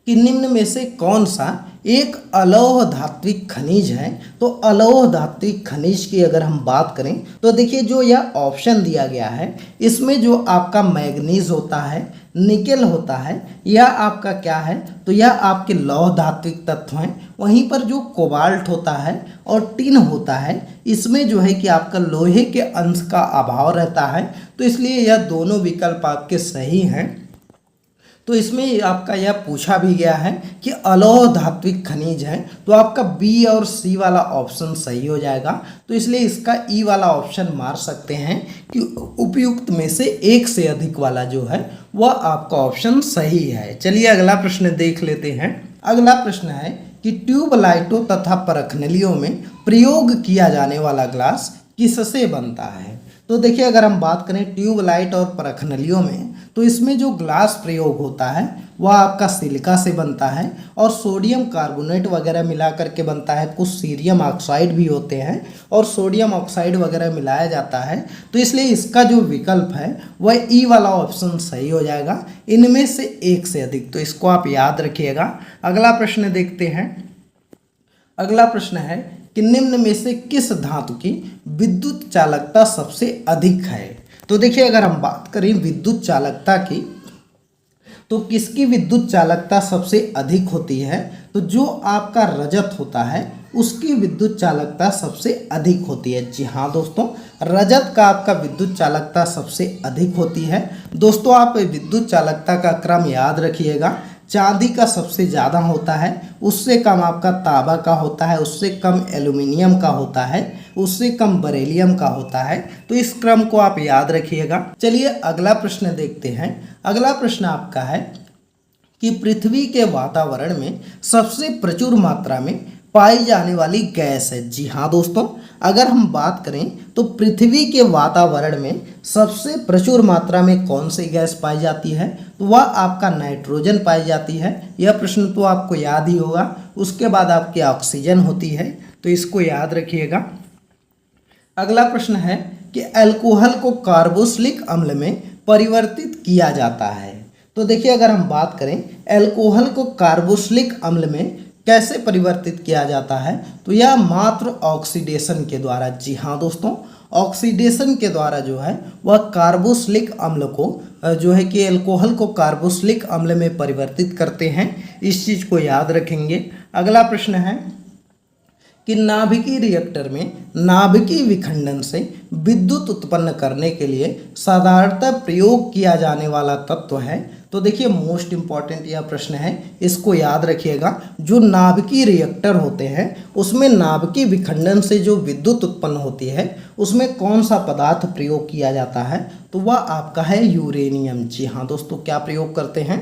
कि निम्न में से कौन सा एक अलौह धात्विक खनिज है। तो अलौह धात्विक खनिज की अगर हम बात करें तो देखिए जो यह ऑप्शन दिया गया है इसमें जो आपका मैग्नीज होता है, निकेल होता है, यह आपका क्या है, तो यह आपके लौह धात्विक तत्व हैं। वहीं पर जो कोबाल्ट होता है और टिन होता है इसमें जो है कि आपका लोहे के अंश का अभाव रहता है, तो इसलिए यह दोनों विकल्प आपके सही हैं। तो इसमें आपका यह पूछा भी गया है कि अलौह धात्विक खनिज है, तो आपका बी और सी वाला ऑप्शन सही हो जाएगा। तो इसलिए इसका ई वाला ऑप्शन मार सकते हैं कि उपयुक्त में से एक से अधिक वाला जो है वह आपका ऑप्शन सही है। चलिए अगला प्रश्न देख लेते हैं। अगला प्रश्न है कि ट्यूबलाइटों तथा परखनलियों में प्रयोग किया जाने वाला ग्लास किससे बनता है। तो देखिए अगर हम बात करें ट्यूबलाइट और परखनलियों में तो इसमें जो ग्लास प्रयोग होता है वह आपका सिलिका से बनता है और सोडियम कार्बोनेट वगैरह मिला करके बनता है। कुछ सीरियम ऑक्साइड भी होते हैं और सोडियम ऑक्साइड वगैरह मिलाया जाता है, तो इसलिए इसका जो विकल्प है वह ई वाला ऑप्शन सही हो जाएगा, इनमें से एक से अधिक। तो इसको आप याद रखिएगा। अगला प्रश्न देखते हैं। अगला प्रश्न है कि निम्न में से किस धातु की विद्युत चालकता सबसे अधिक है। तो देखिए अगर हम बात करें विद्युत चालकता की तो किसकी विद्युत चालकता सबसे अधिक होती है, तो जो आपका रजत होता है उसकी विद्युत चालकता सबसे अधिक होती है। जी हाँ दोस्तों, रजत का आपका विद्युत चालकता सबसे अधिक होती है। दोस्तों आप विद्युत चालकता का क्रम याद रखिएगा। चांदी का सबसे ज़्यादा होता है, उससे कम आपका तांबा का होता है, उससे कम एल्यूमिनियम का होता है, उससे कम बेरिलियम का होता है। तो इस क्रम को आप याद रखिएगा। चलिए अगला प्रश्न देखते हैं। अगला प्रश्न आपका है कि पृथ्वी के वातावरण में सबसे प्रचुर मात्रा में पाई जाने वाली गैस है। जी हाँ दोस्तों, अगर हम बात करें तो पृथ्वी के वातावरण में सबसे प्रचुर मात्रा में कौन सी गैस पाई जाती है, तो वह आपका नाइट्रोजन पाई जाती है। यह प्रश्न तो आपको याद ही होगा। उसके बाद आपकी ऑक्सीजन होती है, तो इसको याद रखिएगा। अगला प्रश्न है कि अल्कोहल को कार्बोक्सिलिक अम्ल में परिवर्तित किया जाता है। तो देखिए अगर हम बात करें अल्कोहल को कार्बोक्सिलिक अम्ल में कैसे परिवर्तित किया जाता है, तो यह मात्र ऑक्सीडेशन के द्वारा। जी हाँ दोस्तों, ऑक्सीडेशन के द्वारा जो है वह कार्बोक्सिलिक अम्ल को जो है कि अल्कोहल को कार्बोक्सिलिक अम्ल में परिवर्तित करते हैं। इस चीज़ को याद रखेंगे। अगला प्रश्न है कि नाभिकीय रिएक्टर में नाभिकीय विखंडन से विद्युत उत्पन्न करने के लिए साधारणतः प्रयोग किया जाने वाला तत्व है। तो देखिए मोस्ट इम्पॉर्टेंट यह प्रश्न है, इसको याद रखिएगा। जो नाभिकीय रिएक्टर होते हैं उसमें नाभिकीय विखंडन से जो विद्युत उत्पन्न होती है उसमें कौन सा पदार्थ प्रयोग किया जाता है, तो वह आपका है यूरेनियम। जी हाँ दोस्तों, क्या प्रयोग करते हैं,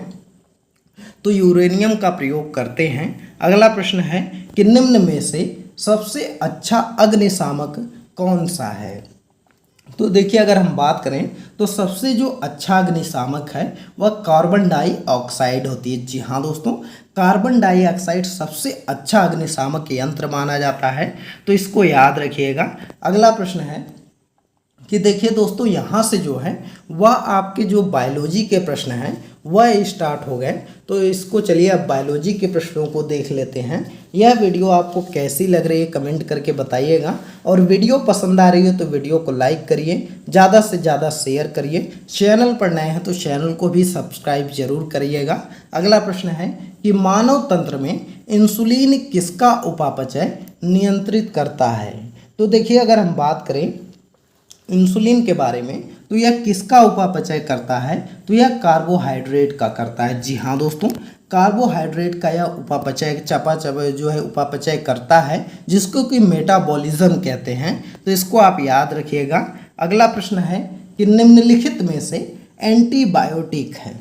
तो यूरेनियम का प्रयोग करते हैं। अगला प्रश्न है कि निम्न में से सबसे अच्छा अग्निशामक कौन सा है। तो देखिए अगर हम बात करें तो सबसे जो अच्छा अग्निशामक है वह कार्बन डाइऑक्साइड होती है। जी हाँ दोस्तों, कार्बन डाइऑक्साइड सबसे अच्छा अग्निशामक यंत्र माना जाता है, तो इसको याद रखिएगा। अगला प्रश्न है कि देखिए दोस्तों यहाँ से जो है वह आपके जो बायोलॉजी के प्रश्न हैं वह स्टार्ट हो गए। तो इसको चलिए अब बायोलॉजी के प्रश्नों को देख लेते हैं। यह वीडियो आपको कैसी लग रही है कमेंट करके बताइएगा, और वीडियो पसंद आ रही है तो वीडियो को लाइक करिए, ज़्यादा से ज़्यादा शेयर करिए। चैनल पर नए हैं तो चैनल को भी सब्सक्राइब जरूर करिएगा। अगला प्रश्न है कि मानव तंत्र में इंसुलिन किसका उपापचय नियंत्रित करता है। तो देखिए अगर हम बात करें इंसुलिन के बारे में, तो यह किसका उपापचय करता है? तो यह कार्बोहाइड्रेट का करता है। जी हाँ दोस्तों, कार्बोहाइड्रेट का यह उपापचय चयापचय जो है उपापचय करता है, जिसको कि मेटाबॉलिज्म कहते हैं। तो इसको आप याद रखिएगा। अगला प्रश्न है कि निम्नलिखित में से एंटीबायोटिक है।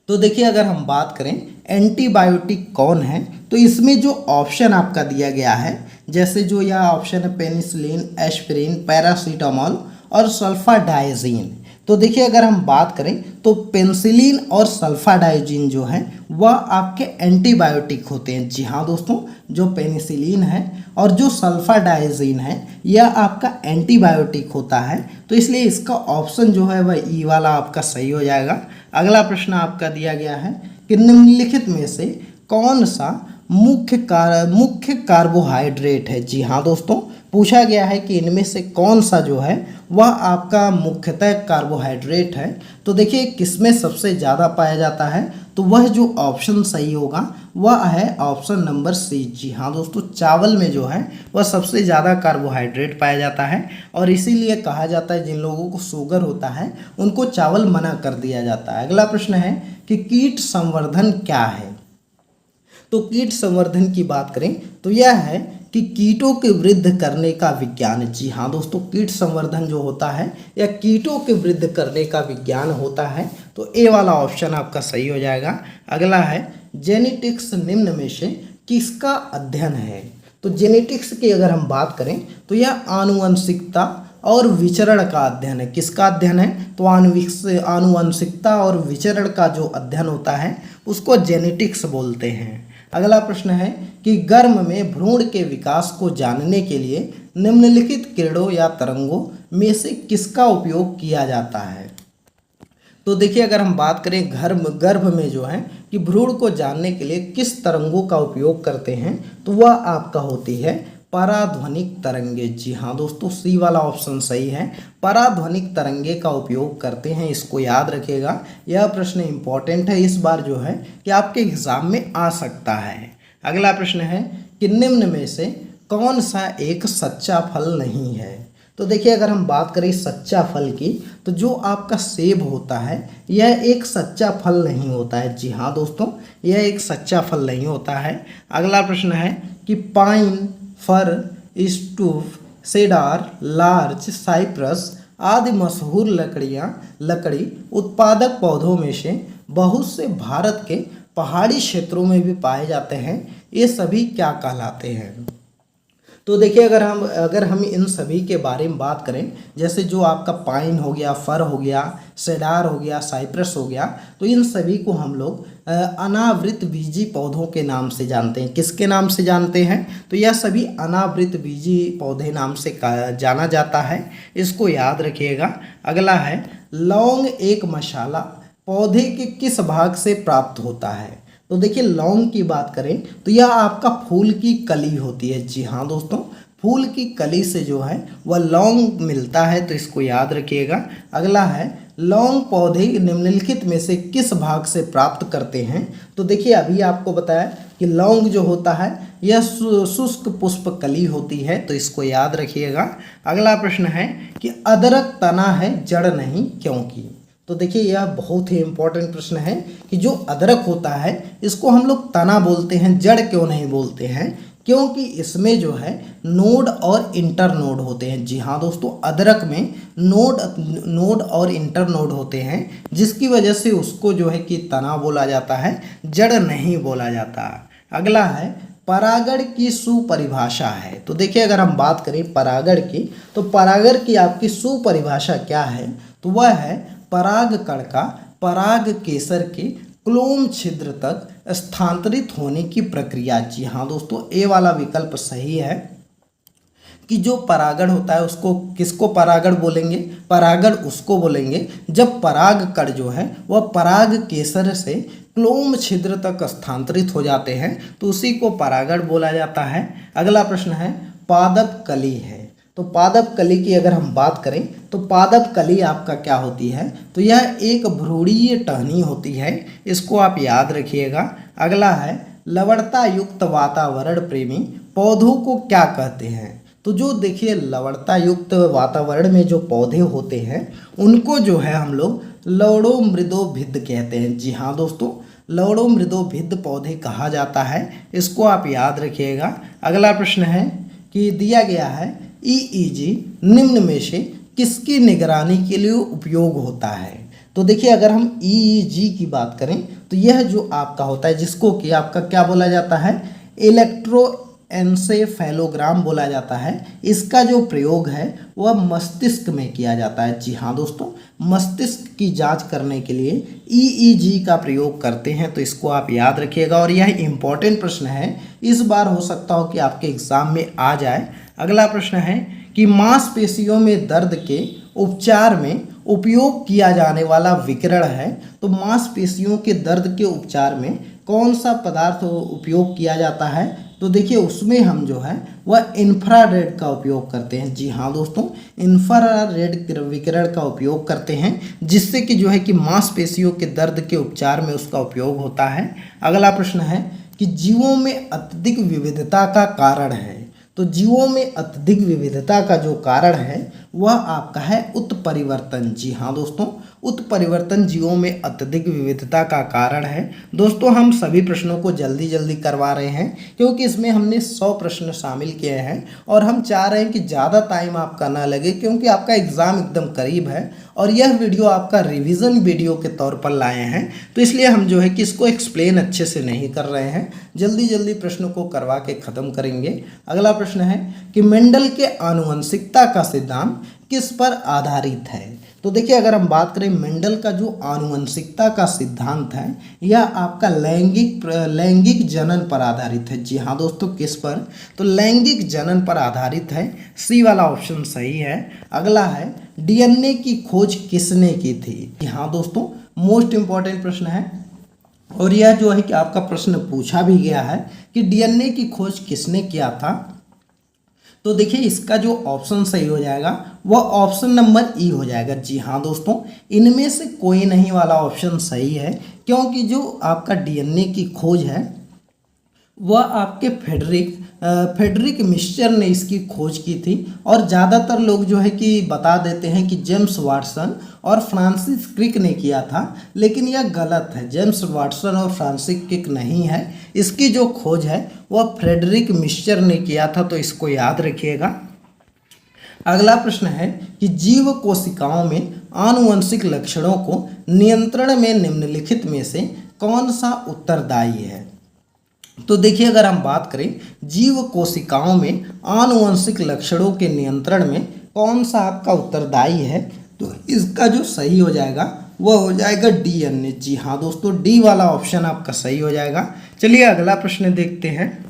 तो देखिए, अगर हम बात करें एंटीबायोटिक कौन है, तो इसमें जो ऑप्शन आपका दिया गया है, जैसे जो यह ऑप्शन है पेनिसिलिन, एस्पिरिन, पैरासीटामोल और सल्फाडाइजीन। तो देखिए, अगर हम बात करें तो पेनिसिलिन और सल्फाडाइजीन जो है वह आपके एंटीबायोटिक होते हैं। जी हाँ दोस्तों, जो पेनिसिलिन है और जो सल्फाडाइजीन है यह आपका एंटीबायोटिक होता है। तो इसलिए इसका ऑप्शन जो है वह ई वाला आपका सही हो जाएगा। अगला प्रश्न आपका दिया गया है कि निम्नलिखित में से कौन सा मुख्य कार्बोहाइड्रेट है। जी हाँ दोस्तों, पूछा गया है कि इनमें से कौन सा जो है वह आपका मुख्यतः कार्बोहाइड्रेट है। तो देखिए, किसमें सबसे ज़्यादा पाया जाता है, तो वह जो ऑप्शन सही होगा वह है ऑप्शन नंबर सी। जी हाँ दोस्तों, चावल में जो है वह सबसे ज़्यादा कार्बोहाइड्रेट पाया जाता है और इसीलिए कहा जाता है जिन लोगों को शुगर होता है उनको चावल मना कर दिया जाता है। अगला प्रश्न है कि कीट संवर्धन क्या है। तो कीट संवर्धन की बात करें तो यह है कि कीटों के वृद्धि करने का विज्ञान। जी हाँ दोस्तों, कीट संवर्धन जो होता है यह कीटों के वृद्धि करने का विज्ञान होता है। तो ए वाला ऑप्शन आपका सही हो जाएगा। अगला है जेनेटिक्स निम्न में से किसका अध्ययन है। तो जेनेटिक्स की अगर हम बात करें तो यह आनुवंशिकता और विचरण का अध्ययन है। किसका अध्ययन है? तो आनुवंशिकता और विचरण का जो अध्ययन होता है उसको जेनेटिक्स बोलते हैं। अगला प्रश्न है कि गर्भ में भ्रूण के विकास को जानने के लिए निम्नलिखित किरणों या तरंगों में से किसका उपयोग किया जाता है। तो देखिए, अगर हम बात करें गर्भ में जो है कि भ्रूण को जानने के लिए किस तरंगों का उपयोग करते हैं, तो वह आपका होती है पराध्वनिक तरंगे। जी हाँ दोस्तों, सी वाला ऑप्शन सही है। पराध्वनिक तरंगे का उपयोग करते हैं, इसको याद रखिएगा। यह प्रश्न इंपॉर्टेंट है, इस बार जो है कि आपके एग्जाम में आ सकता है। अगला प्रश्न है कि निम्न में से कौन सा एक सच्चा फल नहीं है। तो देखिए, अगर हम बात करें सच्चा फल की, तो जो आपका सेब होता है यह एक सच्चा फल नहीं होता है। जी हाँ दोस्तों, यह एक सच्चा फल नहीं होता है। अगला प्रश्न है कि पाइन, फर, स्टूफ, सेडार, लार्च, साइप्रस आदि मशहूर लकड़ी उत्पादक पौधों में से बहुत से भारत के पहाड़ी क्षेत्रों में भी पाए जाते हैं। ये सभी क्या कहलाते हैं। तो देखिए, अगर हम इन सभी के बारे में बात करें, जैसे जो आपका पाइन हो गया, फर हो गया, सेडार हो गया, साइप्रस हो गया, तो इन सभी को हम लोग अनावृत बीजी पौधों के नाम से जानते हैं। किसके नाम से जानते हैं? तो यह सभी अनावृत बीजी पौधे नाम से जाना जाता है, इसको याद रखिएगा। अगला है लौंग एक मसाला पौधे के किस भाग से प्राप्त होता है। तो देखिए, लौंग की बात करें तो यह आपका फूल की कली होती है। जी हाँ दोस्तों, फूल की कली से जो है वह लौंग मिलता है, तो इसको याद रखिएगा। अगला है लौंग पौधे निम्नलिखित में से किस भाग से प्राप्त करते हैं। तो देखिए, अभी आपको बताया कि लौंग जो होता है यह शुष्क पुष्प कली होती है, तो इसको याद रखिएगा। अगला प्रश्न है कि अदरक तना है जड़ नहीं क्योंकि। तो देखिए, यह बहुत ही इंपॉर्टेंट प्रश्न है कि जो अदरक होता है इसको हम लोग तना बोलते हैं, जड़ क्यों नहीं बोलते हैं? क्योंकि इसमें जो है नोड और इंटर नोड होते हैं। जी हाँ दोस्तों, अदरक में नोड और इंटर नोड होते हैं, जिसकी वजह से उसको जो है कि तना बोला जाता है, जड़ नहीं बोला जाता। अगला है परागण की सुपरिभाषा है। तो देखिए, अगर हम बात करें परागण की, तो परागण की आपकी सुपरिभाषा क्या है? तो वह है पराग कण का पराग केसर के क्लोम छिद्र तक स्थानांतरित होने की प्रक्रिया। जी हाँ दोस्तों, ए वाला विकल्प सही है कि जो परागण होता है उसको किसको परागण बोलेंगे? परागण उसको बोलेंगे जब पराग कण जो है वह पराग केसर से क्लोम छिद्र तक स्थानांतरित हो जाते हैं, तो उसी को परागण बोला जाता है। अगला प्रश्न है पादप कली है। तो पादप कली की अगर हम बात करें तो पादप कली आपका क्या होती है? तो यह एक भ्रूणीय टहनी होती है, इसको आप याद रखिएगा। अगला है लवणता युक्त वातावरण प्रेमी पौधों को क्या कहते हैं? तो जो देखिए लवणता युक्त वातावरण में जो पौधे होते हैं उनको जो है हम लोग लवणो मृदोभिद कहते हैं। जी हाँ दोस्तों, लवणो मृदोभिद पौधे कहा जाता है, इसको आप याद रखिएगा। अगला प्रश्न है कि दिया गया है ईईजी निम्न में से किसकी निगरानी के लिए उपयोग होता है। तो देखिए अगर हम ईईजी की बात करें तो यह जो आपका होता है जिसको कि आपका क्या बोला जाता है, इलेक्ट्रोएन्सेफेलोग्राम बोला जाता है, इसका जो प्रयोग है वह मस्तिष्क में किया जाता है। जी हाँ दोस्तों, मस्तिष्क की जांच करने के लिए ईईजी का प्रयोग करते हैं, तो इसको आप याद रखिएगा और यह इंपॉर्टेंट प्रश्न है, इस बार हो सकता हो कि आपके एग्जाम में आ जाए। अगला प्रश्न है कि मांसपेशियों में दर्द के उपचार में उपयोग किया जाने वाला विकिरण है, तो मांसपेशियों के दर्द के उपचार में कौन सा पदार्थ उपयोग किया जाता है। तो देखिए उसमें हम जो है वह इंफ्रारेड का उपयोग करते हैं। जी हाँ दोस्तों, इंफ्रारेड विकिरण का उपयोग करते हैं, जिससे कि जो है कि मांसपेशियों के दर्द के उपचार में उसका उपयोग होता है। अगला प्रश्न है कि जीवों में अत्यधिक विविधता का कारण है। तो जीवों में अत्यधिक विविधता का जो कारण है वह आपका है उत्परिवर्तन। जी हाँ दोस्तों, उत्परिवर्तन जीवों में अत्यधिक विविधता का कारण है। दोस्तों हम सभी प्रश्नों को जल्दी जल्दी करवा रहे हैं क्योंकि इसमें हमने 100 प्रश्न शामिल किए हैं और हम चाह रहे हैं कि ज़्यादा टाइम आपका ना लगे क्योंकि आपका एग्ज़ाम एकदम करीब है और यह वीडियो आपका रिवीजन वीडियो के तौर पर लाए हैं, तो इसलिए हम जो है कि इसको एक्सप्लेन अच्छे से नहीं कर रहे हैं, जल्दी जल्दी प्रश्न को करवा के ख़त्म करेंगे। अगला प्रश्न है कि मेंडल के आनुवंशिकता का सिद्धांत किस पर आधारित है। तो देखिए अगर हम बात करें मेंडल का जो आनुवंशिकता का सिद्धांत है यह आपका लैंगिक जनन पर आधारित है। जी हाँ दोस्तों, किस पर, तो लैंगिक जनन पर आधारित है, सी वाला ऑप्शन सही है। अगला है डीएनए की खोज किसने की थी। जी हाँ दोस्तों, मोस्ट इंपॉर्टेंट प्रश्न है और यह जो है कि आपका प्रश्न पूछा भी गया है कि डीएनए की खोज किसने किया था। तो देखिए इसका जो ऑप्शन सही हो जाएगा वह ऑप्शन नंबर ई हो जाएगा। जी हाँ दोस्तों, इनमें से कोई नहीं वाला ऑप्शन सही है क्योंकि जो आपका डीएनए की खोज है वह आपके फेडरिक मिस्चर ने इसकी खोज की थी और ज़्यादातर लोग जो है कि बता देते हैं कि जेम्स वाटसन और फ्रांसिस क्रिक ने किया था, लेकिन यह गलत है। जेम्स वाटसन और फ्रांसिस क्रिक नहीं है, इसकी जो खोज है वह फ्रेडरिक मिस्चर ने किया था, तो इसको याद रखिएगा। अगला प्रश्न है कि जीव कोशिकाओं में आनुवंशिक लक्षणों को नियंत्रण में निम्नलिखित में से कौन सा उत्तरदायी है। तो देखिए अगर हम बात करें जीव कोशिकाओं में आनुवंशिक लक्षणों के नियंत्रण में कौन सा आपका उत्तरदायी है, तो इसका जो सही हो जाएगा वह हो जाएगा डीएनए। जी हाँ दोस्तों, डी वाला ऑप्शन आपका सही हो जाएगा। चलिए अगला प्रश्न देखते हैं।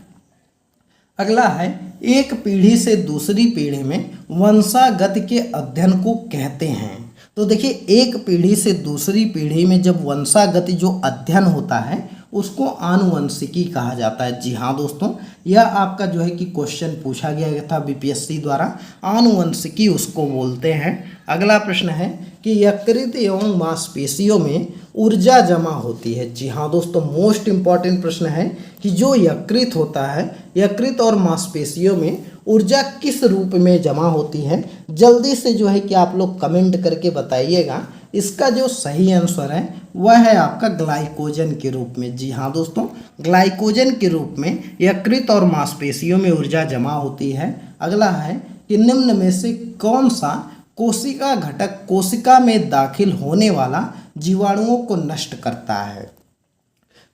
अगला है एक पीढ़ी से दूसरी पीढ़ी में वंशागत के अध्ययन को कहते हैं। तो देखिए एक पीढ़ी से दूसरी पीढ़ी में जब वंशागत जो अध्ययन होता है उसको आनुवंशिकी कहा जाता है। जी हाँ दोस्तों, यह आपका जो है कि क्वेश्चन पूछा गया था बीपीएससी द्वारा, आनुवंशिकी उसको बोलते हैं। अगला प्रश्न है कि यकृत एवं मांसपेशियों में ऊर्जा जमा होती है। जी हाँ दोस्तों, मोस्ट इंपॉर्टेंट प्रश्न है कि जो यकृत होता है, यकृत और मांसपेशियों में ऊर्जा किस रूप में जमा होती है, जल्दी से जो है कि आप लोग कमेंट करके बताइएगा। इसका जो सही आंसर है वह है आपका ग्लाइकोजन के रूप में। जी हाँ दोस्तों, ग्लाइकोजन के रूप में यकृत और मांसपेशियों में ऊर्जा जमा होती है। अगला है कि निम्न में से कौन सा कोशिका घटक कोशिका में दाखिल होने वाला जीवाणुओं को नष्ट करता है।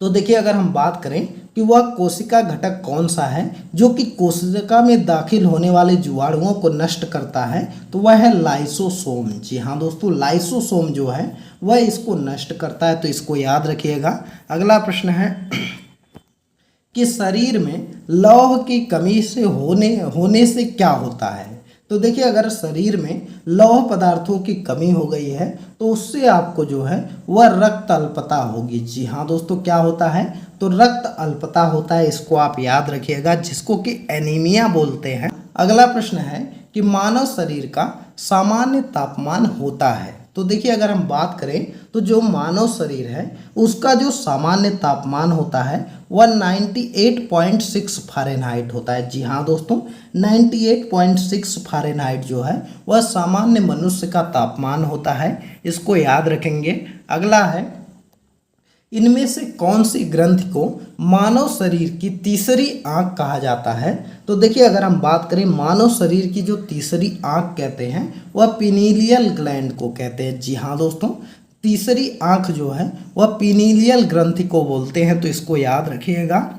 तो देखिए अगर हम बात करें कि वह कोशिका घटक कौन सा है जो कि कोशिका में दाखिल होने वाले जीवाणुओं को नष्ट करता है, तो वह है लाइसोसोम। जी हाँ दोस्तों, लाइसोसोम जो है वह इसको नष्ट करता है, तो इसको याद रखिएगा। अगला प्रश्न है कि शरीर में लौह की कमी से होने से क्या होता है। तो देखिए अगर शरीर में लौह पदार्थों की कमी हो गई है तो उससे आपको जो है वह रक्त अल्पता होगी। जी हाँ दोस्तों, क्या होता है, तो रक्त अल्पता होता है, इसको आप याद रखिएगा, जिसको कि एनीमिया बोलते हैं। अगला प्रश्न है कि मानव शरीर का सामान्य तापमान होता है। तो देखिए अगर हम बात करें तो जो मानव शरीर है उसका जो सामान्य तापमान होता है वह 98.6 फ़ारेनहाइट होता है। जी हाँ दोस्तों, 98.6 फ़ारेनहाइट जो है वह सामान्य मनुष्य का तापमान होता है, इसको याद रखेंगे। अगला है, इनमें से कौन सी ग्रंथि को मानव शरीर की तीसरी आंख कहा जाता है? तो देखिए, अगर हम बात करें मानव शरीर की जो तीसरी आंख कहते हैं वह पिनीलियल ग्लैंड को कहते हैं। जी हाँ दोस्तों, तीसरी आंख जो है वह पिनीलियल ग्रंथि को बोलते हैं, तो इसको याद रखिएगा।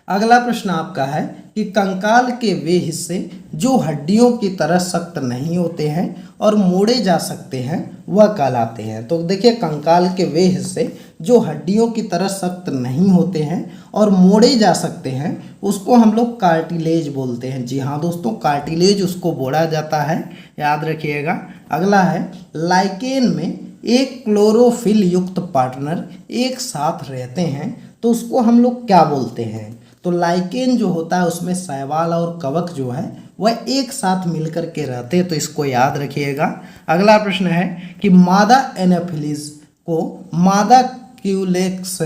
अगला प्रश्न आपका है कि कंकाल के वे हिस्से जो हड्डियों की तरह सख्त नहीं होते हैं और मोड़े जा सकते हैं वह कहलाते हैं। तो देखिए, कंकाल के वे हिस्से जो हड्डियों की तरह सख्त नहीं होते हैं और मोड़े जा सकते हैं उसको हम लोग कार्टिलेज बोलते हैं। जी हाँ दोस्तों, कार्टिलेज उसको बोला जाता है, याद रखिएगा। अगला है, लाइकेन में एक क्लोरोफिल युक्त पार्टनर एक साथ रहते हैं तो उसको हम लोग क्या बोलते हैं? तो लाइकेन जो होता है उसमें शैवाल और कवक जो है वह एक साथ मिलकर के रहते हैं, तो इसको याद रखिएगा। अगला प्रश्न है कि मादा एनाफिलीज को मादा क्यूलेक्स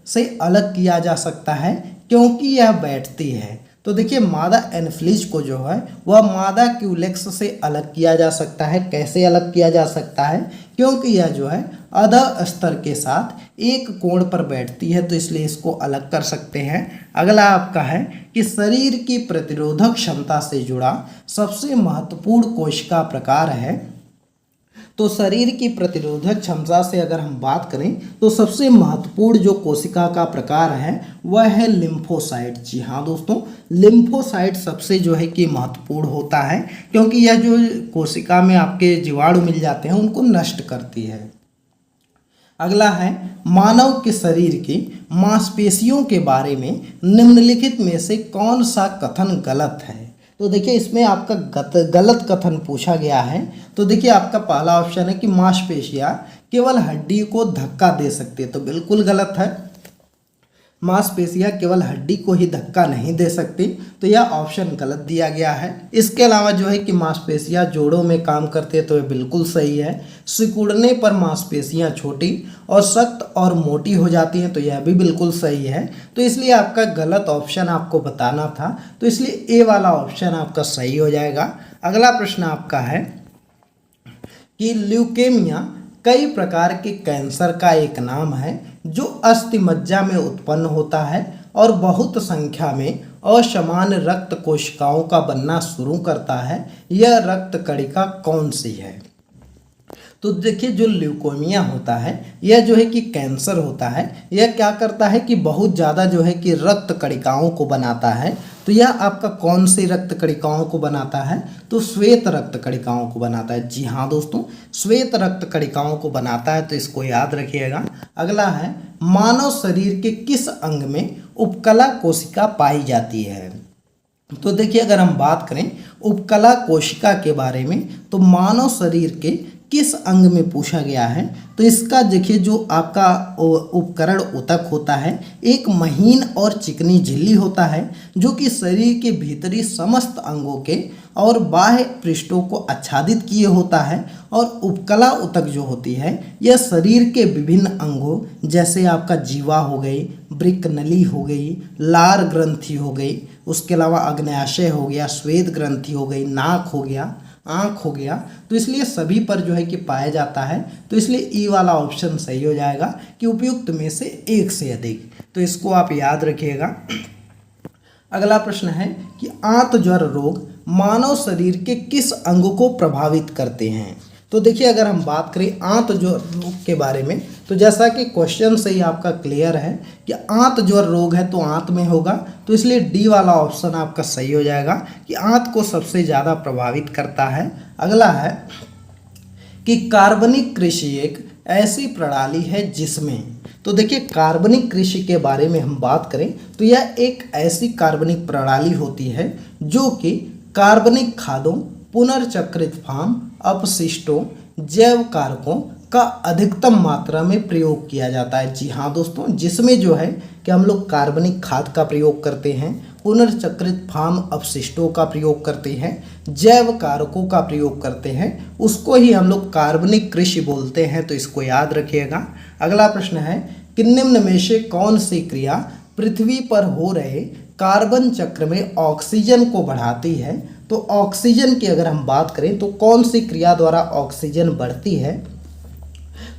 से अलग किया जा सकता है क्योंकि यह बैठती है। तो देखिए, मादा एनाफिलीज को जो है वह मादा क्यूलेक्स से अलग किया जा सकता है। कैसे अलग किया जा सकता है? क्योंकि यह जो है अधः स्तर के साथ एक कोण पर बैठती है, तो इसलिए इसको अलग कर सकते हैं। अगला आपका है कि शरीर की प्रतिरोधक क्षमता से जुड़ा सबसे महत्वपूर्ण कोशिका प्रकार है। तो शरीर की प्रतिरोधक क्षमता से अगर हम बात करें तो सबसे महत्वपूर्ण जो कोशिका का प्रकार है वह है लिम्फोसाइट। जी हाँ दोस्तों, लिम्फोसाइट सबसे जो है कि महत्वपूर्ण होता है क्योंकि यह जो कोशिका में आपके जीवाणु मिल जाते हैं उनको नष्ट करती है। अगला है, मानव के शरीर की मांसपेशियों के बारे में निम्नलिखित में से कौन सा कथन गलत है? तो देखिए, इसमें आपका गलत कथन पूछा गया है। तो देखिए, आपका पहला ऑप्शन है कि मांसपेशियां केवल हड्डी को धक्का दे सकती है, तो बिल्कुल गलत है। मांसपेशियां केवल हड्डी को ही धक्का नहीं दे सकती, तो यह ऑप्शन गलत दिया गया है। इसके अलावा जो है कि मांसपेशियां जोड़ों में काम करती है, तो यह बिल्कुल सही है। सिकुड़ने पर मांसपेशियां छोटी और सख्त और मोटी हो जाती हैं, तो यह भी बिल्कुल सही है। तो इसलिए आपका गलत ऑप्शन आपको बताना था, तो इसलिए ए वाला ऑप्शन आपका सही हो जाएगा। अगला प्रश्न आपका है कि ल्यूकेमिया कई प्रकार के कैंसर का एक नाम है जो अस्थि मज्जा में उत्पन्न होता है और बहुत संख्या में असमान रक्त कोशिकाओं का बनना शुरू करता है। यह रक्त कणिका कौन सी है? तो देखिए, जो ल्यूकेमिया होता है यह जो है कि कैंसर होता है, यह क्या करता है कि बहुत ज़्यादा जो है कि रक्त कणिकाओं को बनाता है। तो यह आपका कौन सी रक्त कणिकाओं को बनाता है? तो श्वेत रक्त कणिकाओं को बनाता है। जी हाँ दोस्तों, श्वेत रक्त कणिकाओं को बनाता है, तो इसको याद रखिएगा। अगला है, मानव शरीर के किस अंग में उपकला कोशिका पाई जाती है? तो देखिए, अगर हम बात करें उपकला कोशिका के बारे में तो मानव शरीर के किस अंग में पूछा गया है, तो इसका देखिए जो आपका उपकरण ऊतक होता है एक महीन और चिकनी झिल्ली होता है जो कि शरीर के भीतरी समस्त अंगों के और बाह्य पृष्ठों को आच्छादित किए होता है। और उपकला ऊतक जो होती है यह शरीर के विभिन्न अंगों जैसे आपका जीवा हो गई, वृक्क नली हो गई, लार ग्रंथि हो गई, उसके अलावा अग्न्याशय हो गया, श्वेत ग्रंथि हो गई, नाक हो गया, आँख हो गया, तो इसलिए सभी पर जो है कि पाया जाता है। तो इसलिए ई वाला ऑप्शन सही हो जाएगा कि उपयुक्त में से एक से अधिक, तो इसको आप याद रखिएगा। अगला प्रश्न है कि आंत ज्वर रोग मानव शरीर के किस अंग को प्रभावित करते हैं? तो देखिए, अगर हम बात करें आंत ज्वर रोग के बारे में तो जैसा कि क्वेश्चन से ही आपका क्लियर है कि आंत ज्वर रोग है तो आंत में होगा, तो इसलिए डी वाला ऑप्शन आपका सही हो जाएगा कि आंत को सबसे ज़्यादा प्रभावित करता है। अगला है कि कार्बनिक कृषि एक ऐसी प्रणाली है जिसमें, तो देखिए कार्बनिक कृषि के बारे में हम बात करें तो यह एक ऐसी कार्बनिक प्रणाली होती है जो कि कार्बनिक खादों, पुनर्चक्रित फार्म, अपशिष्टों, जैव कारकों का अधिकतम मात्रा में प्रयोग किया जाता है? जी हाँ दोस्तों, जिसमें जो है कि हम लोग कार्बनिक खाद का प्रयोग करते हैं, पुनर्चक्रित फार्म अपशिष्टों का प्रयोग करते हैं, जैव कारकों का प्रयोग करते हैं, उसको ही हम लोग कार्बनिक कृषि बोलते हैं। तो इसको याद रखिएगा। अगला प्रश्न है कि निम्न में से कौन सी क्रिया पृथ्वी पर हो रहे कार्बन चक्र में ऑक्सीजन को बढ़ाती है? तो ऑक्सीजन की अगर हम बात करें तो कौन सी क्रिया द्वारा ऑक्सीजन बढ़ती है?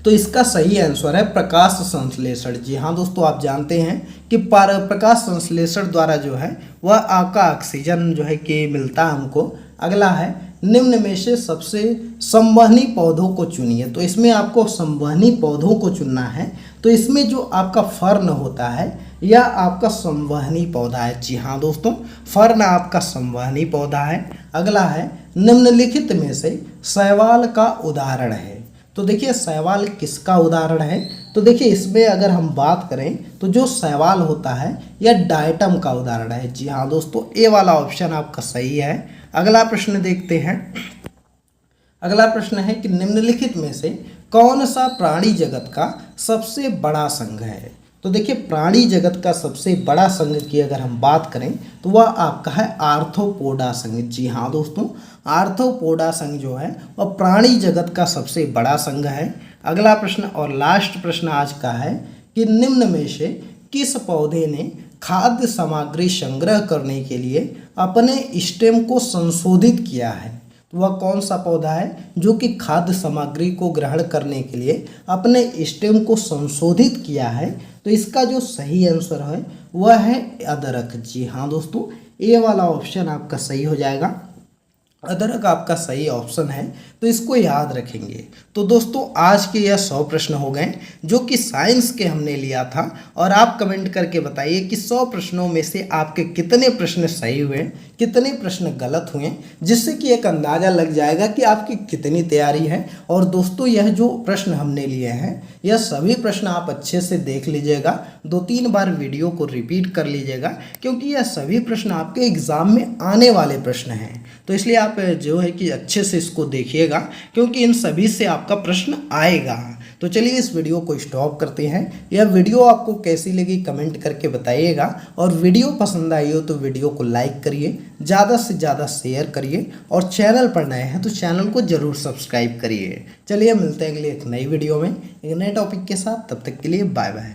तो इसका सही आंसर है प्रकाश संश्लेषण। जी हाँ दोस्तों, आप जानते हैं कि प्रकाश संश्लेषण द्वारा जो है वह आपका ऑक्सीजन जो है कि मिलता है हमको। अगला है निम्न में से सबसे संवहनी पौधों को चुनिए। तो इसमें आपको संवहनी पौधों को चुनना है। तो इसमें जो आपका फर्न होता है यह आपका संवहनी पौधा है। जी हाँ दोस्तों, फर्न आपका संवहनी पौधा है। अगला है निम्नलिखित में से शैवाल का उदाहरण है। तो देखिए शैवाल किसका उदाहरण है? तो देखिए इसमें अगर हम बात करें तो जो शैवाल होता है यह डायटम का उदाहरण है। जी हाँ दोस्तों, ए वाला ऑप्शन आपका सही है। अगला प्रश्न देखते हैं। अगला प्रश्न है कि निम्नलिखित में से कौन सा प्राणी जगत का सबसे बड़ा संघ है? तो देखिए प्राणी जगत का सबसे बड़ा संघ की अगर हम बात करें तो वह आपका है आर्थ्रोपोडा संघ। जी हाँ दोस्तों, आर्थ्रोपोडा संघ जो है वह प्राणी जगत का सबसे बड़ा संघ है। अगला प्रश्न और लास्ट प्रश्न आज का है कि निम्न में से किस पौधे ने खाद्य सामग्री संग्रह करने के लिए अपने स्टेम को संशोधित किया है? तो वह कौन सा पौधा है जो कि खाद्य सामग्री को ग्रहण करने के लिए अपने स्टेम को संशोधित किया है? तो इसका जो सही आंसर है वह है अदरक। जी हाँ दोस्तों, ए वाला ऑप्शन आपका सही हो जाएगा। अदरक आपका सही ऑप्शन है, तो इसको याद रखेंगे। तो दोस्तों आज के यह 100 प्रश्न हो गए जो कि साइंस के हमने लिया था। और आप कमेंट करके बताइए कि 100 प्रश्नों में से आपके कितने प्रश्न सही हुए, कितने प्रश्न गलत हुए, जिससे कि एक अंदाज़ा लग जाएगा कि आपकी कितनी तैयारी है। और दोस्तों यह जो प्रश्न हमने लिए हैं यह सभी प्रश्न आप अच्छे से देख लीजिएगा, 2-3 बार वीडियो को रिपीट कर लीजिएगा, क्योंकि यह सभी प्रश्न आपके एग्ज़ाम में आने वाले प्रश्न हैं। तो इसलिए आप जो है कि अच्छे से इसको देखिएगा, क्योंकि इन सभी से आपका प्रश्न आएगा। तो चलिए इस वीडियो को स्टॉप करते हैं। यह वीडियो आपको कैसी लगी कमेंट करके बताइएगा। और वीडियो पसंद आई हो तो वीडियो को लाइक करिए, ज़्यादा से ज़्यादा शेयर करिए, और चैनल पर नए हैं तो चैनल को ज़रूर सब्सक्राइब करिए। चलिए मिलते हैं अगले एक नई वीडियो में एक नए टॉपिक के साथ। तब तक के लिए बाय बाय।